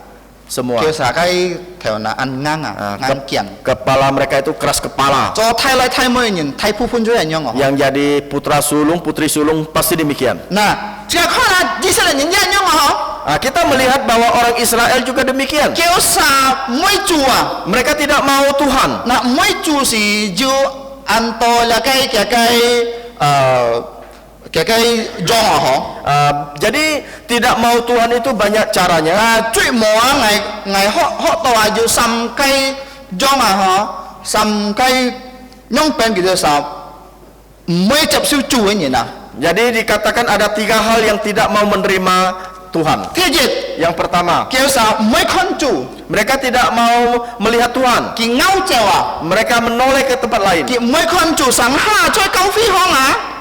semua. 叫啥嘅條嗱硬啊，硬頸。 Kepala mereka itu keras kepala. 做太賴太妹人，太普遍咗人樣啊。 Yang jadi putra sulung, putri sulung pasti demikian. 嗱，即係可能以色列人一樣啊，嗬。 Kita melihat bahwa orang Israel juga demikian. 叫啥唔會做啊？ Mereka tidak mau Tuhan. 嗱，唔會做是要按到那個裝啊，嗬。 Jadi tidak mau Tuhan itu banyak caranya. 啊，最忙啊，學到啊要審計裝啊，嗬，審計用病叫做啥？唔會接受主嘅人啊。 Jadi dikatakan ada 3 hal yang tidak mau menerima Tuhan. 第一， Yang pertama, 叫啥？唔會看主， mereka tidak mau melihat Tuhan. 佢勾就啊， Mereka menoleh ke tempat lain. 佢唔會看主，上下在教會行啊。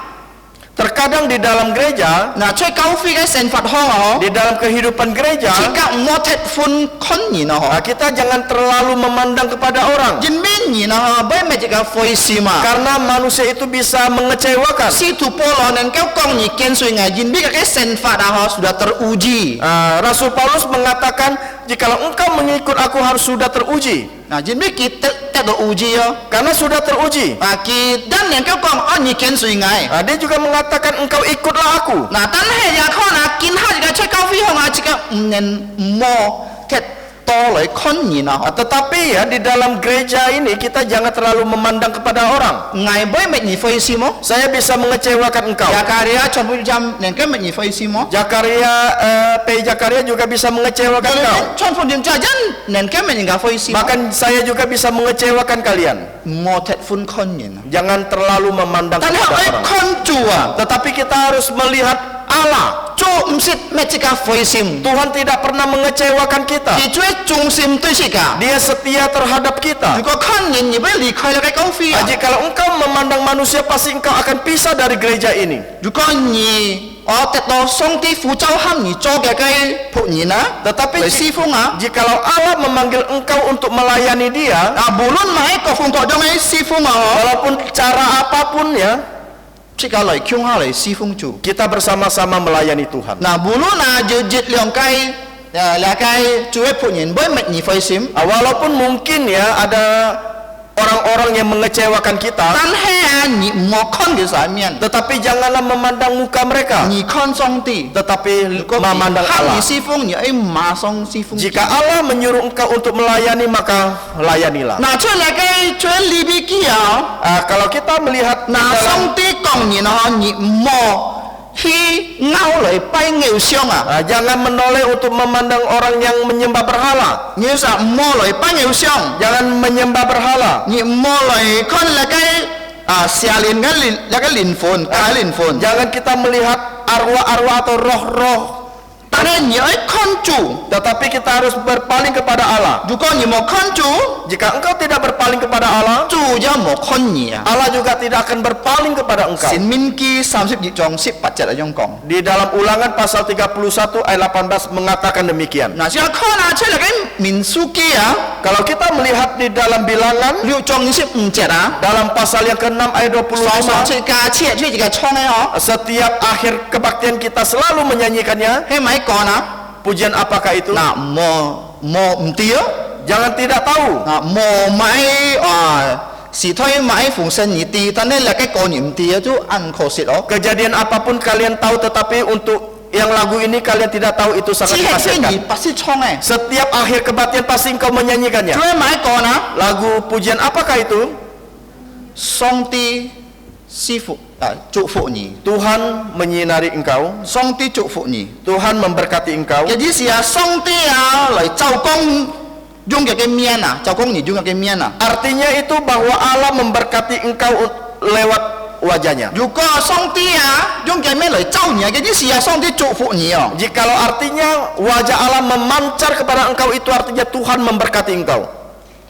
Terkadang di dalam gereja, 嗱，在教會嘅成佛行啊，嗬。 di dalam kehidupan gereja, Jika mau telepon kon ni nah, kita jangan terlalu memandang kepada orang. jen men ni nah, boleh macam voice ma. Karena manusia itu bisa mengecewakan. Si tu polo dan kau kong ni ken sui ngai jen bi kakek senfa dah sudah teruji. Rasul Paulus mengatakan, jikalau engkau mengikut aku harus sudah teruji. Nah, jen bi kita teruji yo. Karena sudah teruji. Ki dan yang kau kong on ni ken sui ngai. Dia juga mengatakan engkau ikutlah aku. Nah, tan he ya kau nak kin ha jika cek kau fi hong jika nen mo ket toloi kon ni nah. Tetapi ya di dalam gereja ini kita jangan terlalu memandang kepada orang. Ngai boy met ni voice mo. Saya bisa mengecewakan engkau. Ya karya coba jam nen ke met ni voice mo. Zakaria PJ Zakaria juga bisa mengecewakan Kalau kau. con phụ điểm cha dân nên cái mình gặp phải sim Bahkan saya juga bisa mengecewakan kalian. mò thật phun con nhìn Jangan terlalu memandang tan kepada học ấy orang. con chùa Tetapi kita harus melihat Allah. cho msit mẹ chỉ cả phải sim Tuhan tidak pernah mengecewakan kita. thì chúa trung sim tôi chỉ cả Dia setia terhadap kita.如果看nhìn như vậy离开了cái công phi à Jikalau engkau memandang manusia, pasti engkau akan pisah dari gereja ini. 如果你得到上帝呼召喊你做嘅僕人啊 Tetapi 嚟侍奉啊 jikalau Allah memanggil engkau untuk melayani Dia, 無論買各方各種嘅侍奉啊 walaupun cara apapun ya, 即刻嚟傾下嚟侍奉主 kita bersama-sama melayani Tuhan. 無論就熱量計là cái主嘅僕人俾乜嘢費心 Walaupun mungkin ya ada orang-orang yang mengecewakan kita, 但係你唔好看佢上面 tetapi janganlah memandang muka mereka, 你看上帝 tetapi 如果 memandang 喊 Allah. 你侍奉你馬上侍奉 Jika Allah menyuruh engkau untuk melayani, maka layanilah. 拿出嚟嘅最利弊機啊 Kalau kita melihat 嗱 dalam- 上帝講你啊你唔好去勾嚟拜偶像啊 jangan menoleh untuk memandang orang yang menyembah berhala. 你實唔好嚟拜偶像 Jangan menyembah berhala. 你唔好嚟看嚟嘅下連嘅靈魂假靈魂 Jangan kita melihat arwah-arwah atau roh-roh, 但係你要看主 tetapi kita harus berpaling kepada Allah. 如果你冇看主 Jika engkau tidak berpaling kepada Allah, 主就冇看你啊 Allah juga tidak akan berpaling kepada engkau. 神命記32章18節咁講 Di dalam Ulangan pasal 31 ayat 18 mengatakan demikian. 嗱先看下出嚟嘅民數記啊 Kalau kita melihat di dalam Bilangan 6章25節啊 dalam pasal yang ke-6 ayat 雙雙 25, 出加切出一個倉嘅嗬 setiap akhir kebaktian kita selalu menyanyikannya. 係咪講啊 Pujian apakah itu? 嗱冇唔對啊 Jangan tidak tahu. 冇買時推買奉聖而啲，但係你嘅過年唔啲啊，都按可惜哦。 Kejadian apapun kalian tahu, tetapi untuk yang lagu ini kalian tidak tahu, itu 只 sangat 係出 dikasihkan. 而不是倉嘅， Setiap akhir kebaktian pasti engkau menyanyikannya. 最買講啊， Lagu pujian apakah itu? 上帝師傅祝福你， Tuhan menyinari engkau, 上帝祝福你。 Tuhan memberkati engkau. 有啲時啊，上帝啊嚟就講用嘅面啊，就講你用嘅面啊。 Artinya itu bahwa Allah memberkati engkau lewat wajahnya. 如果上帝啊用嘅面嚟咒你啊，有啲時啊，上帝祝福你哦。 Jikalau artinya wajah Allah memancar kepada engkau, itu artinya Tuhan memberkati engkau.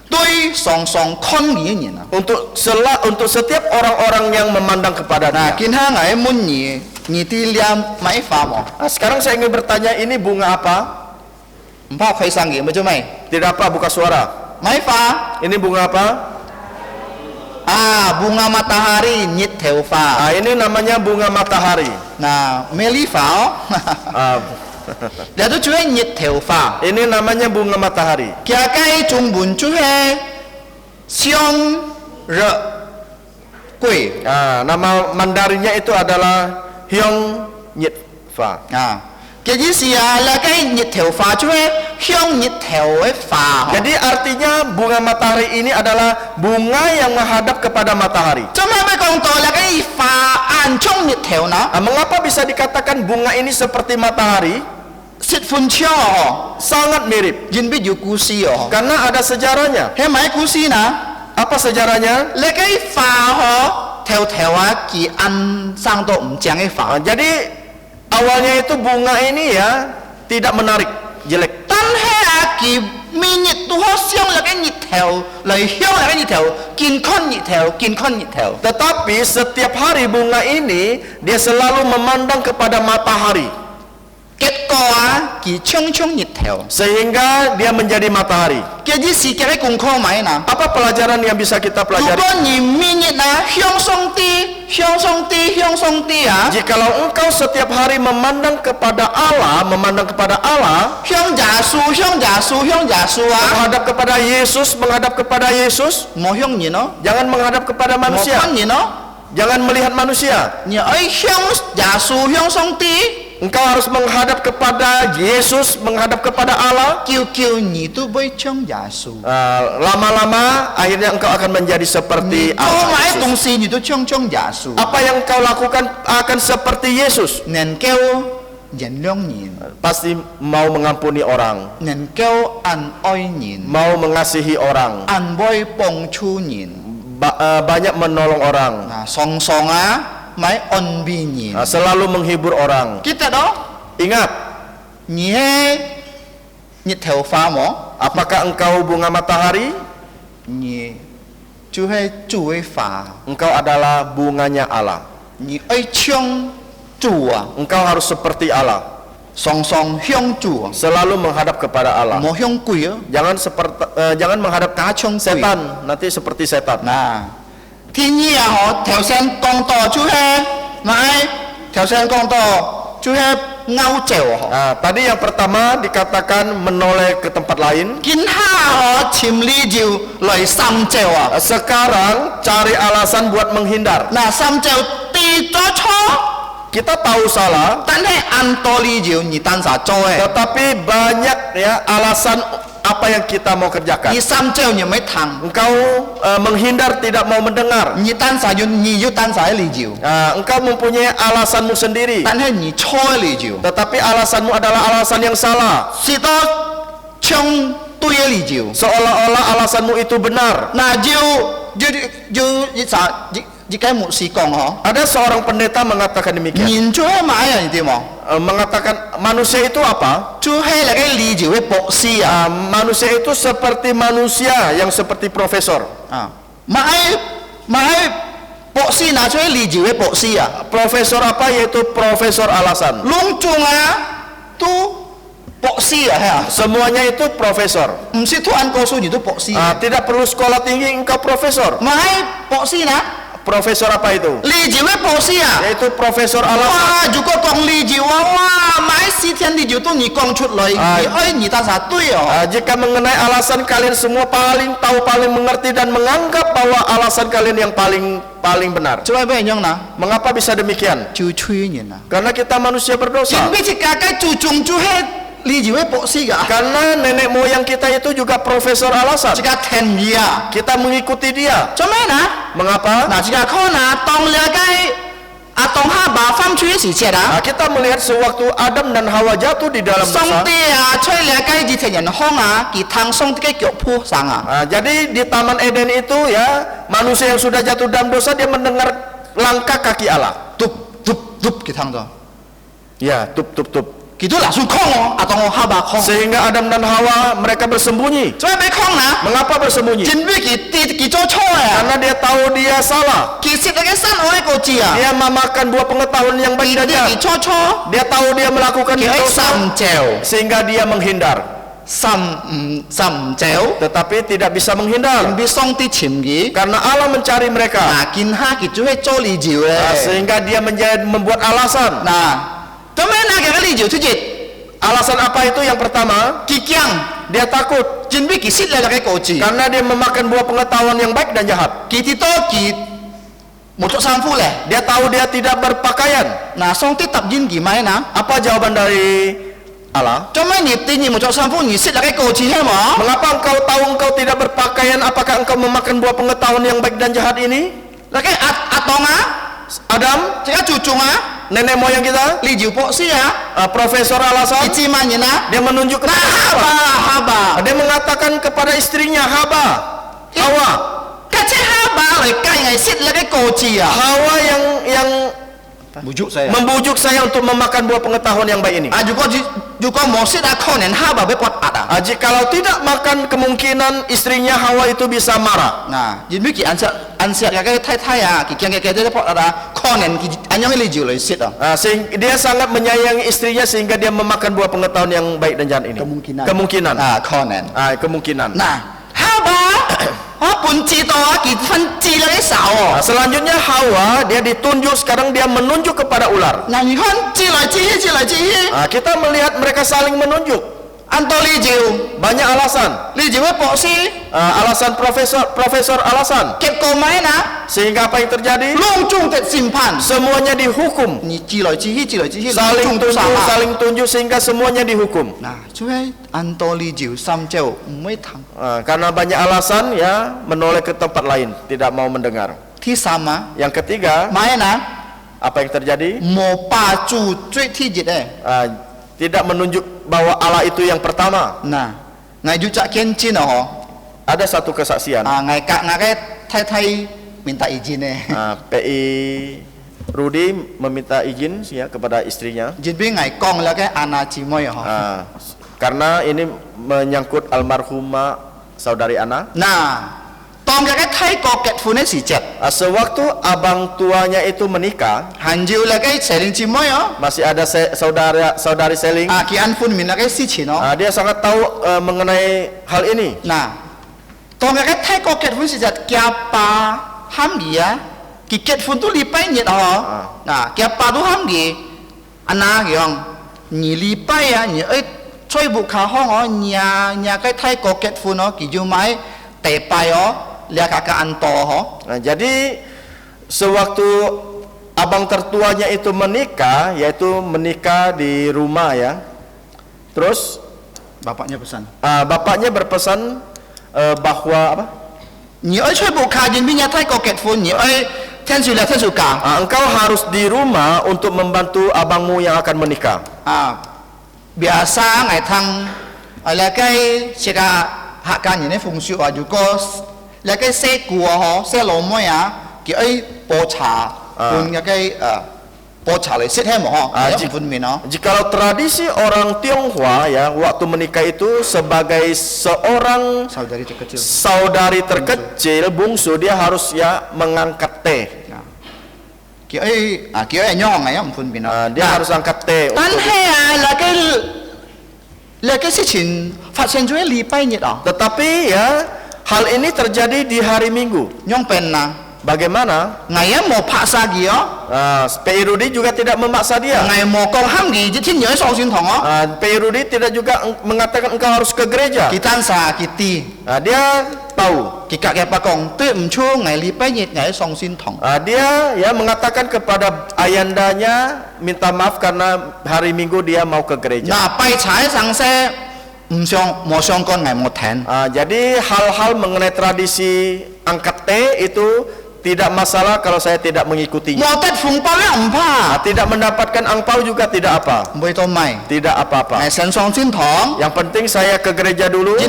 對常常看你嘅人啊。 Untuk setiap orang-orang yang memandang kepada 嗱， dia. 見下我滿你啲臉買花冇？ Nah, sekarang saya ingin bertanya, ini bunga apa? 唔怕開生嘅，咪做咩？ Tidak apa, buka suara. 買花 Ini bunga apa? bunga matahari nyit theo pha. Nah, ini namanya bunga matahari. Nah, meli pháo. Ah, Dia tu cuy nyit theo pha. ini namanya bunga matahari. Kia kai trung bun cuy xiong re kui. Nah, nama Mandarinnya itu adalah Hyong Nyit Fa. Cái gì xia là cái nhật theo pha cuy xiong nhật theo pha. Jadi artinya bunga matahari ini adalah bunga yang menghadap kepada matahari. Cuma berkong to là cái pha an trong nhật theo nó. Nah, mengapa bisa dikatakan bunga ini seperti matahari? Sit phun chiao. Sangat mirip. Jin biết dụ cusi oh. Karena ada sejarahnya. Thế máy cusi na. Apa sejarahnya? Là cái pha ho theo theo á kỳ ăn sang độ chẳng cái pha. Nah, jadi awalnya itu bunga ini ya tidak menarik, jelek. Tan he á kỳ mi nhật tu ho xiong là cái nhật theo, lời hiếu là cái nhật theo, kiên con nhật theo, kiên con nhật theo. Tetapi setiap hari bunga ini dia selalu memandang kepada matahari. Kết quả kỳ chung chung nhật theo. Sehingga dia menjadi matahari. Cái gì xí cái cùng kho máy na. Apa pelajaran yang bisa kita如 pelajari? 果你mi nhật na hiong song ti á. Jikalau engkau setiap hari memandang kepada Allah, Hiong giả su á. menghadap kepada Yesus, Mo hiong nhỉ nó. jangan menghadap kepada Mo manusia, con nhỉ nó. jangan melihat manusia. Nhỉ ấy hiong giả su hiong song ti. Engkau harus menghadap kepada Yesus, menghadap kepada Allah. Kiêu nhỉ tu bơi trong giả su. Lama-lama akhirnya engkau akan menjadi seperti Kau Allah. mãi Yesus. tung si nhỉ tu trong giả su. Apa yang kau lakukan akan seperti Yesus. Nên kêu 原谅人， pasti mau mengampuni orang, 能夠安愛人， mau mengasihi orang, 安慰幫助人， banyak menolong orang, 常常買安慰人。 selalu menghibur orang. 記得咯， Ingat, 你係日頭花麼？ apakah engkau bunga matahari? 你就係主嘅花， Engkau adalah bunganya Allah. 你愛向主啊， Engkau harus seperti Allah, 常常向主啊， selalu menghadap kepada Allah. 冇向鬼啊。 Jangan menghadap ke Kacung setan, nanti seperti setan. 嗱，天意啊，頭先講到就係咪？頭先講到就係勾照嗬。 Nah, tadi yang pertama dikatakan menoleh ke tempat lain. 見下嗬，潛力就來三照啊。 Sekarang cari alasan buat menghindar. 嗱，三照地咗錯， Kita tahu salah, 但係按道理就你當啥做嘅？ tetapi banyak ya alasan apa yang kita mau kerjakan. 你三照你咪談， Engkau menghindar, tidak mau mendengar. 你當啥你要當啥理由？ Engkau mempunyai alasanmu sendiri, 但係你錯嘅理由， tetapi alasanmu adalah alasan yang salah. 是到唱對嘅理由。 Seolah-olah alasanmu itu benar. 嗱就該牧師講嗬， Ada seorang pendeta mengatakan demikian. 人做係買啊，你知冇？ Mengatakan manusia itu apa? 就係那個理由嘅博士啊， Manusia itu seperti manusia yang seperti profesor. 買博士拿出嚟理由嘅博士啊， Profesor apa? Yaitu profesor alasan. 隆重啊都博士啊，係啊， Semuanya itu profesor. 唔是突然告訴你都博士， Tidak perlu sekolah tinggi, engkau profesor. 買博士啦， Profesor apa itu? 理由嘅博士啊。 Yaitu profesor alasan. 哇！如果講理由啊，哇！買4天理由都你講出來，你當啥對哦？ Jika mengenai alasan, kalian semua paling tahu, paling mengerti dan menganggap bahwa alasan kalian yang paling benar. 做咩俾人樣啦？ Mengapa bisa demikian? 就吹人啊！ Karena kita manusia berdosa. 前邊一家嘅注重就係理由嘅博士㗎， Karena nenek moyang kita itu juga profesor alasan. 一家聽意啊！ Kita mengikuti dia. 做咩呢？ Mengapa? 嗱，一家可能當了嘅當下把放出嘅時節啊， Kita melihat sewaktu Adam dan Hawa jatuh di dalam 上 dosa. 帝啊，吹了嘅熱情人康啊，佢趟上帝嘅腳鋪上啊， Jadi di Taman Eden itu ya, manusia yang sudah jatuh dalam dosa, dia mendengar langkah kaki Allah. 嘟嘟嘟佢趟咗， Ya, tup. 佢都拿出空哦，當我下巴空， Sehingga Adam dan Hawa mereka bersembunyi. 做咩俾空啊？ Mengapa bersembunyi? 因為佢做錯啊！ Karena dia tahu dia salah. 其實那個山我一個字啊， Dia memakan buah pengetahuan yang baik dan 佢 jahat. 錯錯， Dia tahu dia melakukan 佢喺 dosa 三照， sehingga dia menghindar. 三照， Tetapi tidak bisa menghindar 俾上帝潛嘅， karena Allah mencari mereka. 嗱見下佢就係做理由咧， Sehingga dia membuat alasan. 嗱，咁樣那個理由出嚟， Alasan apa itu? Yang pertama, 佢驚， dia takut 因為佢識了那個字， karena dia memakan buah pengetahuan yang baik dan jahat. 佢哋多佢冇着衫褲咧， Dia tahu dia tidak berpakaian. 嗱上帝答應佢咪嗱， Apa jawaban dari Allah? 做咩你對你冇着衫褲，你識那個字係冇？ Mengapa engkau tahu engkau tidak berpakaian? Apakah engkau memakan buah pengetahuan yang baik dan jahat ini? 那個阿當啊， Adam, 即刻注重啊， nenek moyang kita, 理由博士啊， profesor 你 alasan, 知乜嘢啊？ dia menunjuk Nah, kepada haba. Dia mengatakan kepada istrinya Hawa, Hawa, 家姐哈巴嚟計藝識那個字啊， Hawa yang bujuk saya。 membujuk saya untuk memakan buah pengetahuan yang baik ini. 如果冇識啊，可能哈巴俾骨壓啊。 Kalau tidak makan, kemungkinan istrinya Hawa itu bisa marah. 嗱，因為佢按石嘅太太啊，佢驚嘅啲骨壓啊，可能佢按樣嘅理由嚟識啊。 Sehingga dia sangat menyayangi istrinya sehingga dia memakan buah pengetahuan yang baik dan jahat ini. Kemungkinan. 啊，可能。 Kemungkinan. 嗱，哈巴，我半知道啊，佢分治咗啲手哦。 Selanjutnya Hawa dia ditunjuk, sekarang dia menunjuk kepada ular. 嗱，你看治來治去，治來治去， Kita melihat mereka saling menunjuk. 按道理由， Banyak alasan. 理由嘅博士， Alasan profesor alasan. 結果咪嗱， Sehingga apa yang terjadi? 隆重的審判。 Semuanya dihukum. 你治來治去，治來治去， Saling 隆重 tunjuk, 殺。 saling tunjuk sehingga semuanya dihukum. 嗱，就係按道理由三照唔會談。 Karena banyak alasan ya menoleh ke tempat lain, tidak mau mendengar. ที่三啊， Yang ketiga, 買啊嗱， Apa yang terjadi? 冇霸住最天熱咧。 Tidak menunjuk bahwa Allah itu yang pertama. 嗱，我要摘見證啊！ Ada satu kesaksian. 嗬，我嘅太太minta izin咧， PI Rudi meminta izin ya kepada istrinya. izin俾我講啦嘅Ana 姊妹啊！ Karena ini menyangkut almarhumah saudari Ana. 嗱，當日嘅泰國結婚嘅時節， Sewaktu abang tuanya itu menikah, 還要啦嘅社領姊妹啊！ masih ada saudari Seling. 結婚歡面啦嘅事情哦。 Dia sangat tahu mengenai hal ini. 嗱，當日嘅泰國結婚時節，家爸喊兒啊，佢結婚都禮拜日啊！嗱，家爸都喊兒，阿娜講，你禮拜啊，你吹部卡行哦，nhà cái泰國結婚哦，佢要買地拜哦，lihat kakak anto oh. Jadi sewaktu abang tertuanya itu menikah, yaitu menikah di rumah ya. Terus Bapaknya pesan. Bapaknya berpesan bahwa apa? 你愛吹部卡，人邊有泰國結婚，你愛聽住嚟聽住教。 Engkau harus di rumah untuk membantu abangmu yang akan menikah. Biasa ngai thang là cái sẽ cả hạ ca những cái phong俗啊，如果là cái xe cua ho xe lò mới à kiểu ấy bò trà cùng cái bò trà lại xếp thêm một ho yang pun mino. Jikalau tradisi orang Tionghoa ya, waktu menikah itu sebagai seorang saudari terkecil bungsu, dia harus ya mengangkat teh. Kiểu ấy nhong này yang pun mino. Dia harus angkat teh. Tan he là cái sự情phát sinh trong礼拜日啊. Tetapi ya hal ini terjadi di hari Minggu. Nyong penna. Bagaimana? Ngaya mau paksa dia. PI Rudi juga tidak memaksa dia. Ngaya mau kau ham gi, jadi nyoi song sin thong oh. PI Rudi tidak juga mengatakan engkau harus ke gereja. Kita sakiti. Dia tahu. Kita kayak pakong, tu emcu ngai lipai nyet ngai song sin thong. Dia ya mengatakan kepada ayandanya minta maaf karena hari Minggu dia mau ke gereja. Nah, pai cai sang se mau songkon ngai mau ten. Jadi hal-hal mengenai tradisi angkat teh itu tidak masalah kalau saya tidak mengikutinya. Tidak mendapatkan angpau juga tidak apa. Tidak apa-apa. Yang penting saya ke gereja dulu.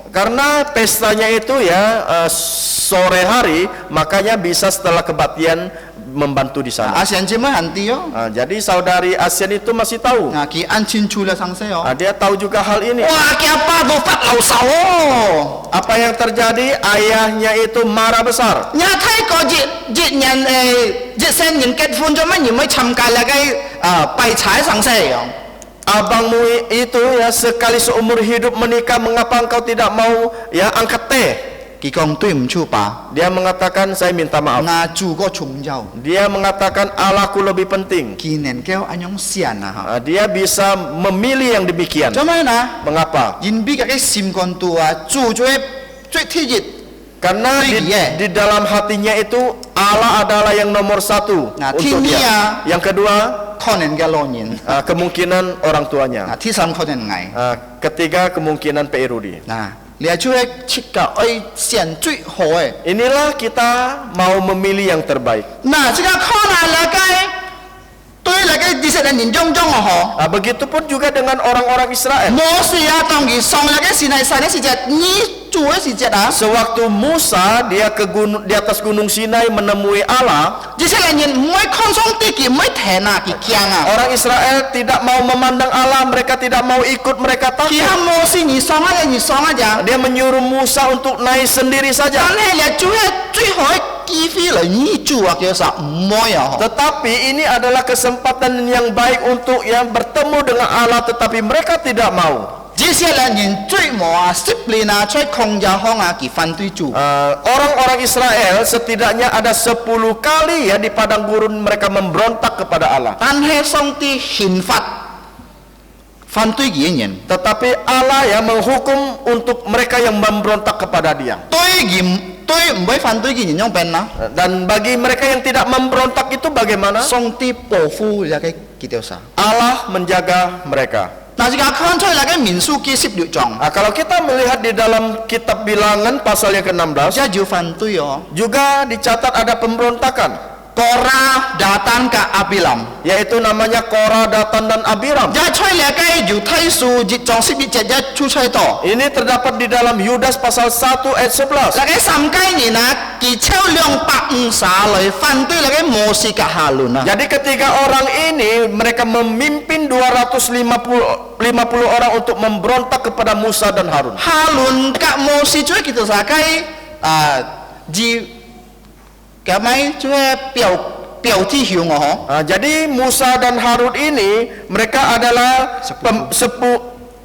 Karena pestanya itu ya sore hari, makanya bisa setelah kebaktian membantu di sana. Jadi saudari ASEAN itu masih tahu. Dia tahu juga hal ini. Apa yang terjadi? Ayahnya itu marah besar. Abangmu itu ya sekali seumur hidup menikah, mengapa engkau tidak mau ya angkat teh? Dia mengatakan saya minta maaf. Dia mengatakan Allahku lebih penting. Dia bisa memilih yang demikian. Mengapa? Karena di dalam hatinya itu Allah adalah yang nomor satu untuk dia. Yang kedua, kemungkinan orang tuanya. Ketiga, kemungkinan PI Rudi. Inilah kita mau memilih yang terbaik. Begitupun juga dengan orang-orang Israel. Sewaktu Musa dia di atas gunung Sinai menemui Allah, orang Israel tidak mau memandang Allah, mereka tidak mau ikut, mereka takut. Dia menyuruh Musa untuk naik sendiri saja. Tetapi ini adalah kesempatan yang baik untuk yang bertemu dengan Allah, tetapi mereka tidak mau. Orang-orang Israel setidaknya ada 10 kali ya di padang gurun mereka memberontak kepada Allah. Tetapi Allah ya menghukum untuk mereka yang memberontak kepada Dia. Dan bagi mereka yang tidak memberontak itu bagaimana? Allah menjaga mereka. 嗱，jika看出嚟嘅民數記16章， Kalau kita melihat di dalam kitab Bilangan pasal yang ke-16, 即係要反對哦。 juga dicatat ada pemberontakan, Korah datang ke Abilam， yaitu namanya Korah, Datan, dan Abiram. 一出嚟嘅要睇數節章11節一出出到。 Ini terdapat di dalam Yudas pasal 1 ayat 11. 嗱，嘅三幾年啊，佢超250嚟反對嚟嘅摩西嘅哈倫啊。 Jadi ketika orang ini mereka memimpin 250 orang untuk memberontak kepada Musa dan Harun. 哈倫嘅摩西最叫做啥嘅咁咪即係表弟兄哦， Jadi Musa dan Harun ini mereka adalah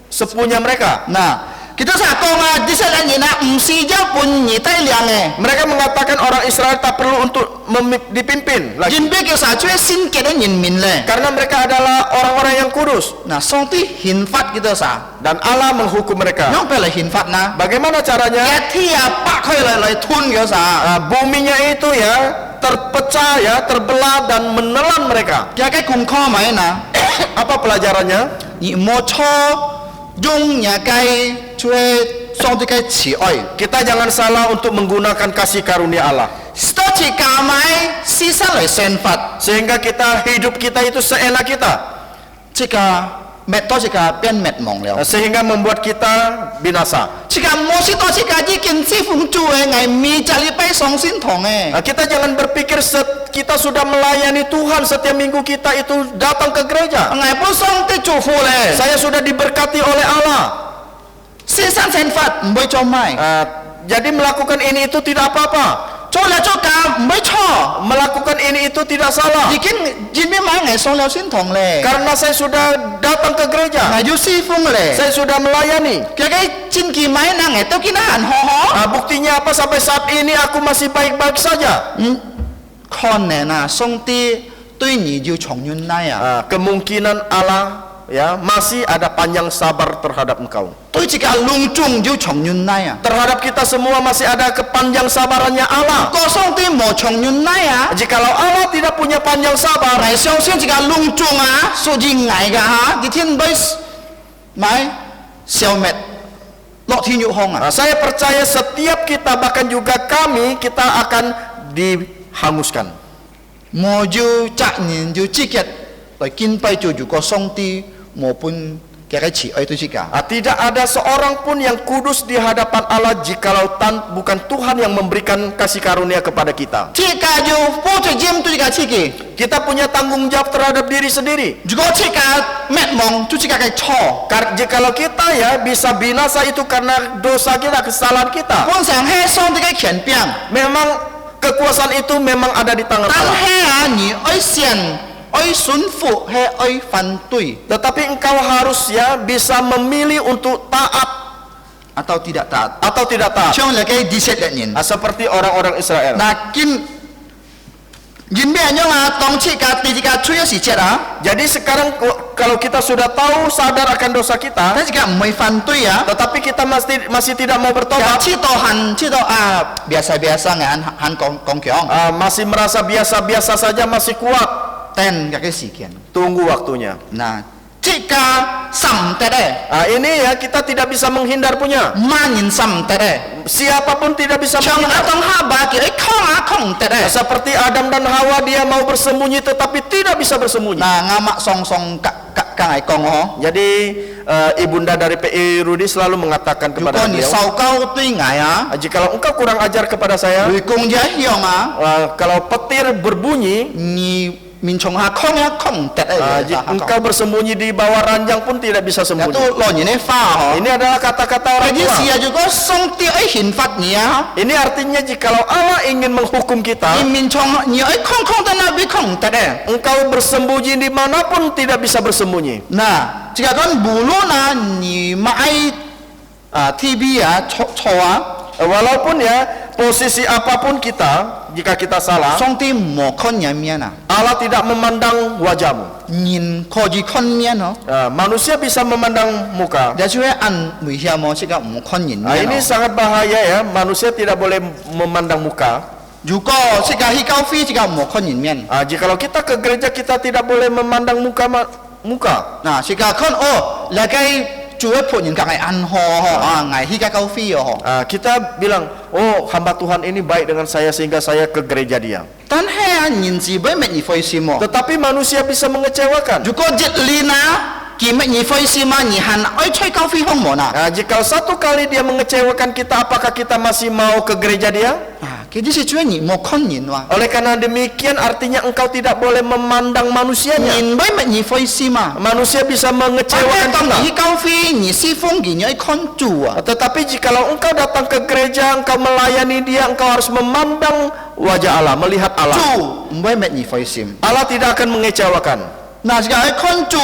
sepunya mereka. 嗱，kita sa講啊，啲細人唔是一半而低兩嘅， Mereka mengatakan orang Israel tak perlu untuk dipimpin lagi, 原本叫啥即係先嘅人民咧。 karena mereka adalah orang-orang yang kudus 嗱，上帝憲法叫做啥？ dan Allah menghukum mereka. 用俾嚟憲法呐， Bagaimana 一 caranya? 天啊，掰開嚟吞嘅啥？ Buminya itu ya terpecah ya, terbelah dan menelan mereka. 有嘅功課咪嗱， Apa pelajarannya? 而冇錯用有嘅即係上帝嘅慈愛。 Kita jangan salah untuk menggunakan kasih karunia Allah, 多次教埋事實嚟憲法， sehingga hidup kita itu seenak kita, 即個滅多次個變滅亡了。 sehingga membuat kita binasa. 即個摩西多次個已經支付做嘅係未就禮拜上先堂嘅。 Kita jangan berpikir kita sudah melayani Tuhan setiap minggu kita itu datang ke gereja. 係本上帝祝福咧， Saya sudah diberkati oleh Allah. 先生憲法唔會做埋， Jadi melakukan ini itu tidak apa-apa. 做嚟做教唔會錯， Melakukan ini itu tidak salah. 已經買係上了先堂咧， Karena saya sudah datang ke gereja. 係要師傅咧。 Saya sudah melayani. 佢嘅戰期買能係都見得很好。 Buktinya apa sampai saat ini aku masih baik-baik saja. 可能啊，上帝對你要重原來啊， Kemungkinan Allah ya masih ada panjang sabar terhadap engkau. 對這個隆重要重原來啊。 Terhadap kita semua masih ada kepanjang sabarannya Allah. 個上帝冇重原來啊。 Jikalau Allah tidak punya panjang sabar, 嚟相信這個隆重啊，屬於愛嘅嚇，啲天被買消滅，落天要空啊！ saya percaya setiap kita bahkan juga kami kita akan dihanguskan. 冇要責任要積極嚟敬拜做如果上帝冇本嘅慈愛對自己。 Tidak ada seorang pun yang kudus di hadapan Allah jikalau bukan Tuhan yang memberikan kasih karunia kepada kita. 這個要負責任對自己自己。 Kita punya tanggung jawab terhadap diri sendiri. 如果這個滅亡對自己嘅錯， Jikalau kita ya bisa binasa itu karena dosa kita, kesalahan kita. 本上係上帝嘅權柄， Memang kekuasaan itu memang ada di tangan 但 Allah. 係啊，你愛信愛順服係愛反對 Tetapi engkau harus ya bisa memilih untuk taat atau tidak taat。 atau tidak taat. 像你嘅以色列人。 Seperti orang-orang Israel. Nah, gin咩樣啊？當次個第二個出咗事節啊， Jadi sekarang kalau kita sudah tahu sadar akan dosa kita, 但係個唔會反對啊。 tetapi kita masih tidak mau 又 bertobat, 知道啊，biasa嘅很講強， masih merasa biasa-biasa saja, masih kuat. 但嘅事件， Tunggu waktunya. 嗱，這個心得咧， Ini ya kita tidak bisa menghindar punya. 萬人心得咧， Siapapun tidak bisa 長阿 menghindar. 當哈巴叫你抗得咧， Seperti Adam dan Hawa, dia mau bersembunyi tetapi tidak bisa bersembunyi. 嗱，啱啱上梗係講哦， Jadi ibunda dari PI Rudi selalu mengatakan 如果 kepada 你 beliau, 受高對愛啊， jikalau engkau kurang ajar kepada saya, 雷公一樣啊， kalau petir berbunyi, 你面從下抗得咧， engkau bersembunyi di bawah ranjang pun tidak bisa 都 sembunyi. 落人啲花嗬。 Ini adalah kata-kata orang 嗰啲事 tua. 啊，如果上帝愛憲法你啊， Ini artinya jikalau Allah ingin menghukum 你 kita, 面從你愛抗得那邊抗得咧。 engkau bersembunyi dimanapun tidak bisa bersembunyi. 嗱，即係講無論啊，你買TV 啊錯啊， Walaupun ya posisi apapun kita, jika kita salah, 上帝冇看人面啊， Allah tidak memandang wajahmu. 人可以看面哦， Manusia bisa memandang muka. 有時會按危險哦，即係唔看人面 Ini 哦。 sangat bahaya ya, manusia tidak boleh memandang muka. 如果即係去教會，即係唔看人面。 Jikalau kita ke gereja kita tidak boleh memandang muka. 嗱，即係看哦， là cái chúa phụ những cái ăn ho ngày khi cái câu phi Kita bilang, oh hamba Tuhan ini baik dengan saya sehingga saya ke gereja dia. tan he nhìn gì với mẹ nhị phơi sim Tetapi manusia bisa mengecewakan. dù có dịch lina kì mẹ nhị phơi sim nhị hàn ơi chơi câu phi không mỏ Nah, jika satu kali dia mengecewakan kita, apakah kita masih mau ke gereja dia? cái gì chúa nhị một con nhìn wa Oleh karena demikian artinya engkau tidak boleh memandang manusianya. nhìn với mẹ nhị phơi sim Manusia bisa Tapi mengecewakan kalau kita. ni kau fi ni si fung gi nyai kon chu Tetapi jikalau engkau datang ke gereja, engkau melayani dia, engkau harus memandang wajah Allah, melihat Allah. chu mboi met ni phoi sim Allah tidak akan mengecewakan. na ga kon chu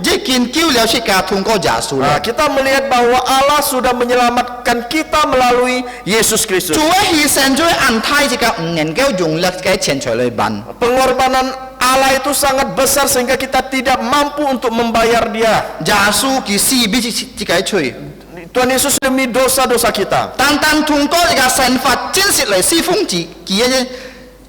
ji kin kiu liao si ka thung ko ja su Nah, kita melihat bahwa Allah sudah menyelamatkan kita melalui Yesus Kristus. chu hi sen jo an thai ji ka nen ge yung lek ge chen choi le ban Pengorbanan Allah itu sangat besar sehingga kita tidak mampu untuk membayar dia. ja su ki si bi ji ka choi Tuhan Yesus demi dosa-dosa kita. tan tan thung ko ji ka sen fa jin si le si fung ji ki ye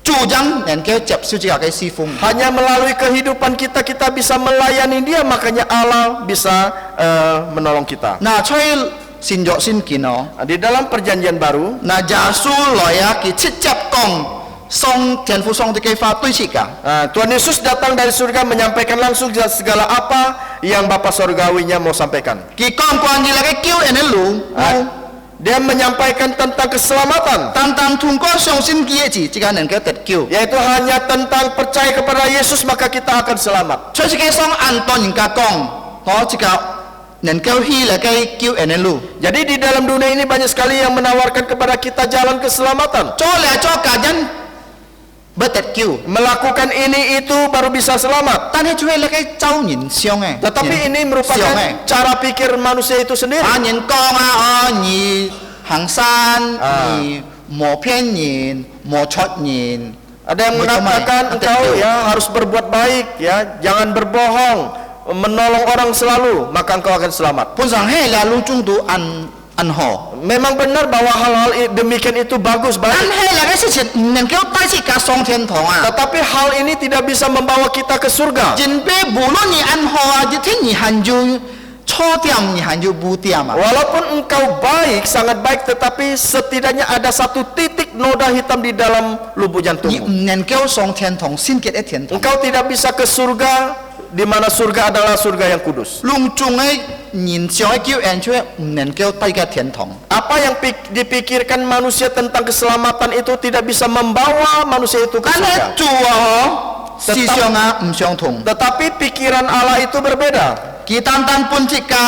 chu jang nen ge jap su ji ka ge si fung Hanya melalui kehidupan kita bisa melayani dia, makanya Allah bisa menolong kita. na choi sin jo sin kin Di dalam perjanjian baru, na ja su lo ya ki chit jap kong song tian fu song de ke fa tui chi ka Tuhan Yesus datang dari surga menyampaikan langsung segala apa yang Bapa Surgawinya mau sampaikan. ki kong kwang ji la ke kiu en lu Dia menyampaikan tentang keselamatan, tan tan thung ko song sin ki ye ji ji ka nen ke tet kiu yaitu hanya tentang percaya kepada Yesus maka kita akan selamat. choi chi ke song an ton yin ka kong ho ji ka nen ke hi la ke kiu en lu Jadi di dalam dunia ini banyak sekali yang menawarkan kepada kita jalan keselamatan. cho le cho ka jan ba tet kiu Melakukan ini itu baru bisa selamat. tan he chue la ke chau yin xiong Tetapi ini merupakan cara pikir manusia itu sendiri. yin kong ni hang san ni mo pian yin mo chot yin Ada yang mengatakan engkau ya harus berbuat baik, ya jangan berbohong, menolong orang selalu, maka engkau akan selamat. pun sang he la lu chung tu an ho Memang benar bahwa hal-hal demikian itu bagus, an baik. he la ke si chen nen ke tai si ka song tian thong Tetapi hal ini tidak bisa membawa kita ke surga. jin pe bu lo ni an ho ji tin ni han ju cho tiam ni han ju bu tiam Walaupun engkau baik, sangat baik, tetapi setidaknya ada satu titik noda hitam di dalam lubuk ni jantungmu. nen ke song tian thong sin ke tian thong Engkau tidak bisa ke surga, di mana surga adalah surga yang kudus. lung chung ai nin xiao ai kiu en chue nen ke tai ka tian thong Apa yang dipikirkan manusia tentang keselamatan itu tidak bisa membawa manusia itu ke an he surga. chu si xiong xiong thong Tetapi pikiran Allah itu berbeda. ki tan tan pun chi ka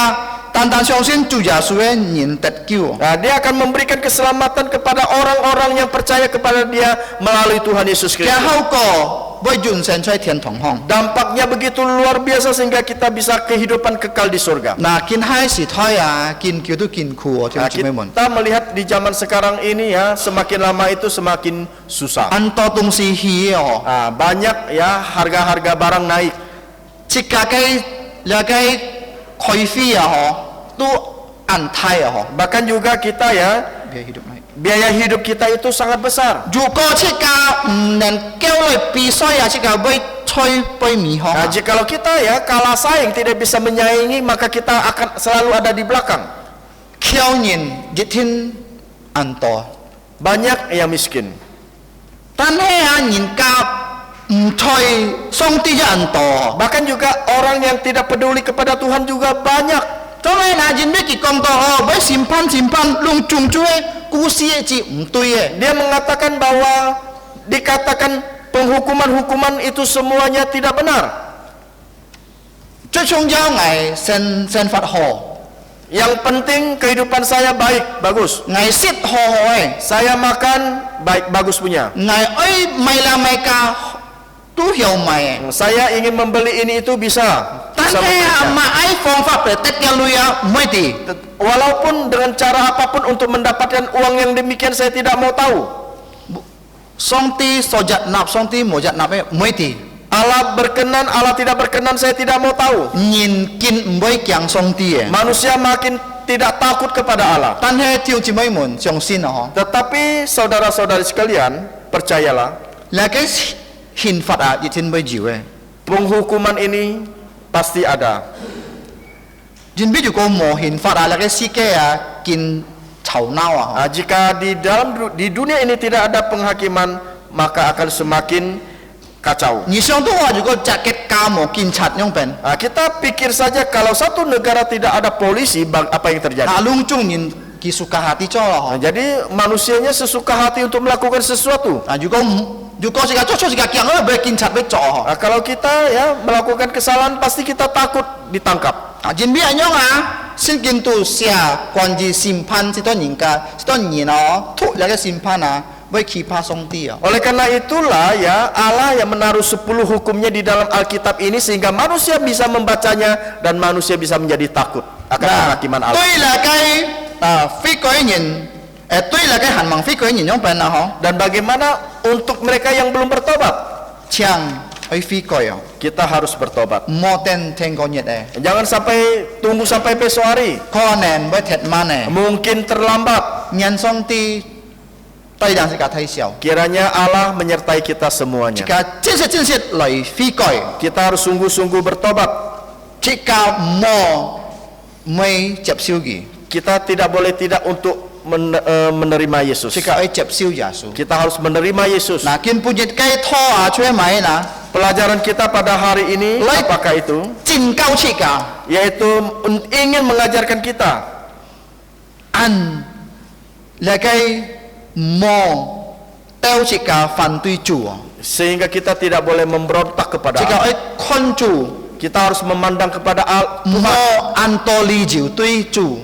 tan tan xiong sin chu ja su nin tet kiu Nah, dia akan memberikan keselamatan kepada orang-orang yang percaya kepada dia melalui Tuhan Yesus kia Kristus. hau ko boi jun sen choi tian thong hong Dampaknya begitu luar biasa sehingga kita bisa kehidupan kekal di surga. na kin hai si thoi kin kiu tu kin ku Nah, chu me mon kita melihat di zaman sekarang ini ya, semakin lama itu semakin susah. an to tung si hi Nah, banyak ya harga-harga barang naik. jika cái là cái khoi phi tu an thai Bahkan juga kita ya, biaya hidup naik biaya hidup kita itu sangat besar. juga jika nen kêu lời pi soi jika bơi choi bơi mi Nah, jikalau kita ya kalah saing, tidak bisa menyaingi, maka kita akan selalu ada di belakang. kêu nhìn jitin an to Banyak yang miskin. tan he nhìn ka choi song ti an to Bahkan juga orang yang tidak peduli kepada Tuhan juga banyak. cho nên là nhìn biết cái công to với simpan lung chung chui cú xie chỉ tui Dia mengatakan bahwa dikatakan penghukuman-hukuman itu semuanya tidak benar. cho chung giao ngày sen phạt hồ Yang penting kehidupan saya baik, bagus. ngày sit hồ Saya makan baik, bagus punya. ngày ấy mày là mày ca tu hiểu mày Saya ingin membeli ini itu bisa. tan Bisa he bekerja. mà ai phong pháp để tết nhà lui mới thì Walaupun dengan cara apapun untuk mendapatkan uang yang demikian saya tidak mau tahu. song ti so giật nạp song ti một giật nạp ấy mới thì Allah berkenan, Allah tidak berkenan, saya tidak mau tahu. nhìn kin mới kyang song ti Manusia makin tidak takut kepada Allah. tan he tiêu chỉ mấy muốn trong xin họ Tetapi saudara-saudari sekalian, percayalah, là cái hình phạt gì trên bây giờ penghukuman ini pasti ada. Jin bi juga mau hinfat ala ke sike ya kin chau nau ah. Jika di dunia ini tidak ada penghakiman, maka akan semakin kacau. Ni siang tu juga jaket kamu kin chat nyong pen. Kita pikir saja kalau satu negara tidak ada polisi, apa yang terjadi? Lung chung nin ki suka hati colo. Jadi manusianya sesuka hati untuk melakukan sesuatu. Juga jika cocok jika kiang kin chat be colo. Kalau kita ya melakukan kesalahan, pasti kita takut ditangkap. Jin bi anyong sin kin tu sia kuanji simpan siton nyingka siton nyino tu lagi simpan boleh kipas song dia. Oleh karena itulah ya Allah yang menaruh 10 hukumnya di dalam Alkitab ini sehingga manusia bisa membacanya dan manusia bisa menjadi takut akan penghakiman Allah. Dan bagaimana untuk mereka yang belum bertobat? Kita harus bertobat. Jangan tunggu sampai besok hari. Mungkin terlambat. Kiranya Allah menyertai kita semuanya. Kita harus sungguh-sungguh bertobat. Kita tidak boleh tidak untuk menerima Yesus. Kita harus menerima Yesus. Pelajaran kita pada hari ini apakah itu? Yaitu ingin mengajarkan kita sehingga kita tidak boleh memberontak kepada Allah. Kita harus memandang kepada Tuhan.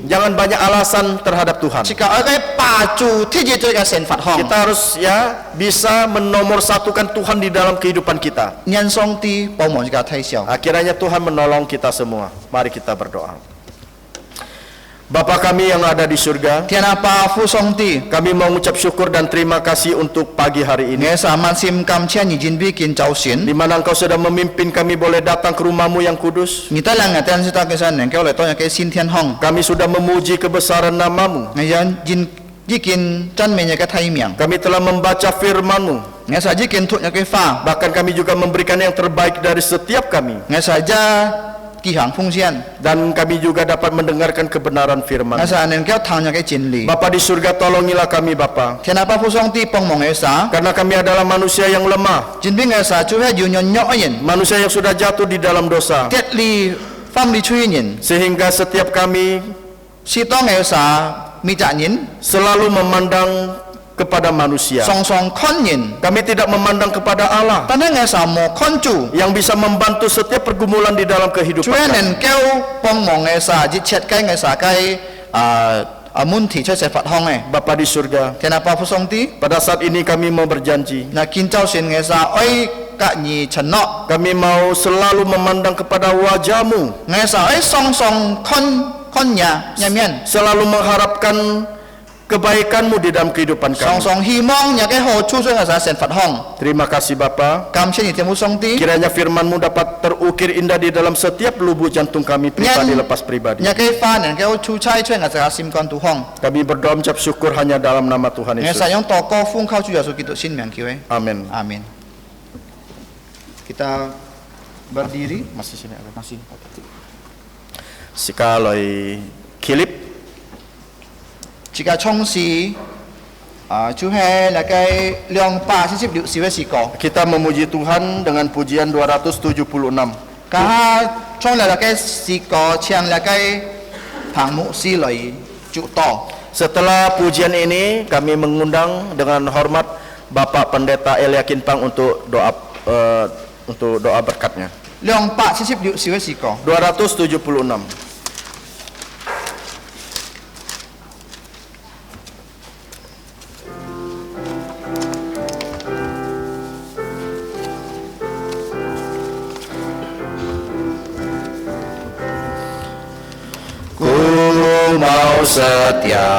Jangan banyak alasan terhadap Tuhan. Kita harus ya bisa menomorsatukan Tuhan di dalam kehidupan kita. Akhirnya Tuhan menolong kita semua. Mari kita berdoa. Bapa kami yang ada di surga, kami mau mengucap syukur dan terima kasih untuk pagi hari ini, di mana Engkau sudah memimpin kami boleh datang ke rumah-Mu yang kudus. Kami sudah memuji kebesaran nama-Mu. Kami telah membaca firman-Mu. Bahkan kami juga memberikan yang terbaik dari setiap kami. Dan kami juga dapat mendengarkan kebenaran firman. Bapa di surga, tolongilah kami Bapa. Karena kami adalah manusia yang lemah, manusia yang sudah jatuh di dalam dosa, sehingga setiap kami selalu memandang kepada manusia. Kami tidak memandang kepada Allah yang bisa membantu setiap pergumulan di dalam kehidupan kami. Bapa di surga, pada saat ini kami mau berjanji, kami mau selalu memandang kepada wajah-Mu, selalu mengharapkan kebaikan-Mu di dalam kehidupan kami. Terima kasih Bapa. Kiranya firman-Mu dapat terukir indah di dalam setiap lubuk jantung kami pribadi lepas pribadi. Kami berdoa mengucap syukur hanya dalam nama Tuhan Yesus. Amin. Amin. Kita berdiri. Masih sini ada. Masih. Sikaloi kilip. Jika chongsi, cuhai lakai 246 kita memuji Tuhan dengan pujian 276. Kah chong lakai siko chiang lakai pangmu silai juto. Setelah pujian ini kami mengundang dengan hormat Bapak Pendeta Eliakin Pang untuk doa berkatnya. 246 276. Mau setia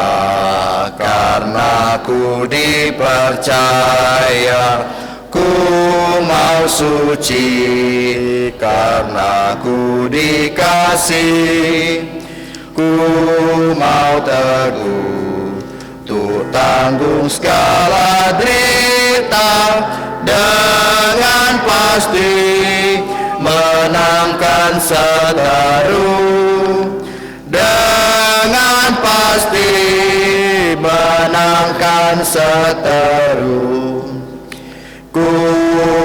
karena ku dipercaya, ku mau suci karena ku dikasih, ku mau teguh untuk tanggung segala derita dengan pasti menangkan seteru. menangkan seteru. Ku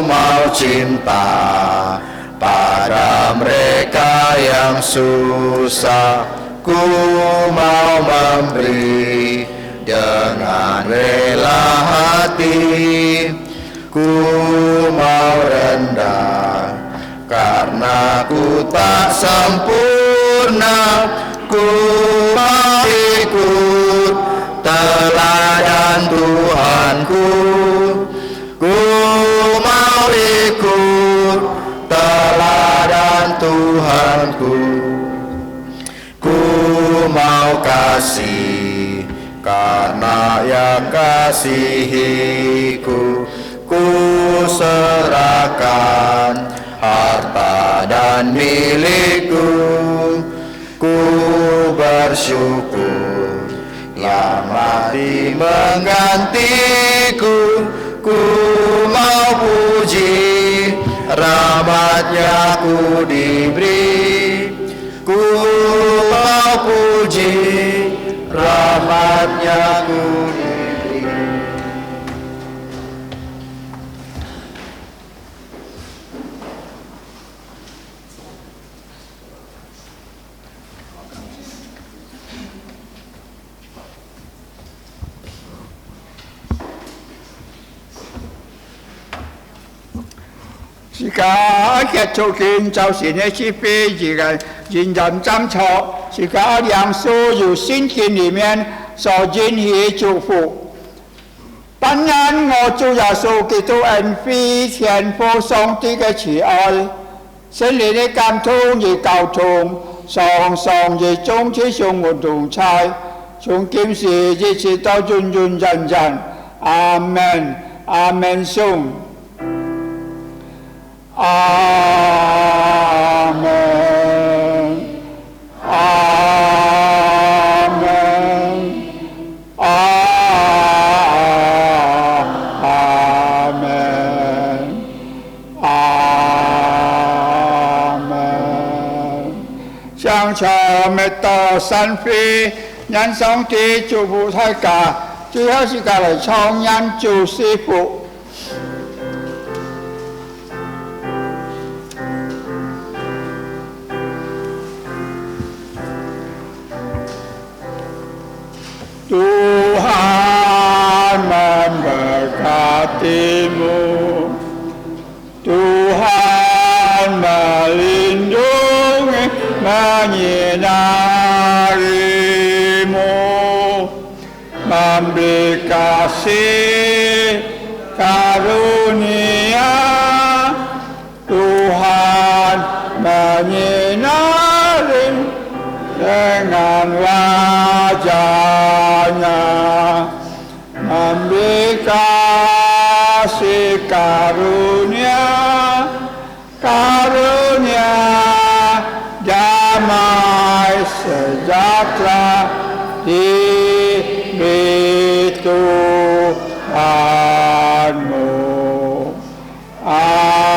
mau cinta pada mereka yang susah, ku mau memberi dengan rela hati, ku mau rendah karena ku tak sempurna, ku mau ikut teladan Tuhanku, ku mau ikut teladan Tuhanku. Ku mau kasih karena yang kasihiku, ku serahkan harta dan milikku, ku bersyukur yang mati menggantiku, ku mau puji rahmatnya ku diberi, ku mau puji rahmatnya ku diberi.自家結束見就是呢次非義嘅認真爭取，自家兩所有聖經裡面所應許祝福。當然我主耶穌基督恩惠天父上帝嘅慈愛，聖靈嘅感通與交通，常常與眾子相互同在，從今時一直到永永遠遠。阿門，阿門頌。阿門，阿門，阿門，阿門。向朝滅道三非，讓上帝祝福大家，最後是家來唱人做師傅。Tuhan memberkatimu, Tuhan melindungi, menyinarimu, memberi kasih karunia. Tuhan menyinari dengan wajahnya, memberi kasih karunia, karunia damai sejahtera di Tuhanmu. Amin.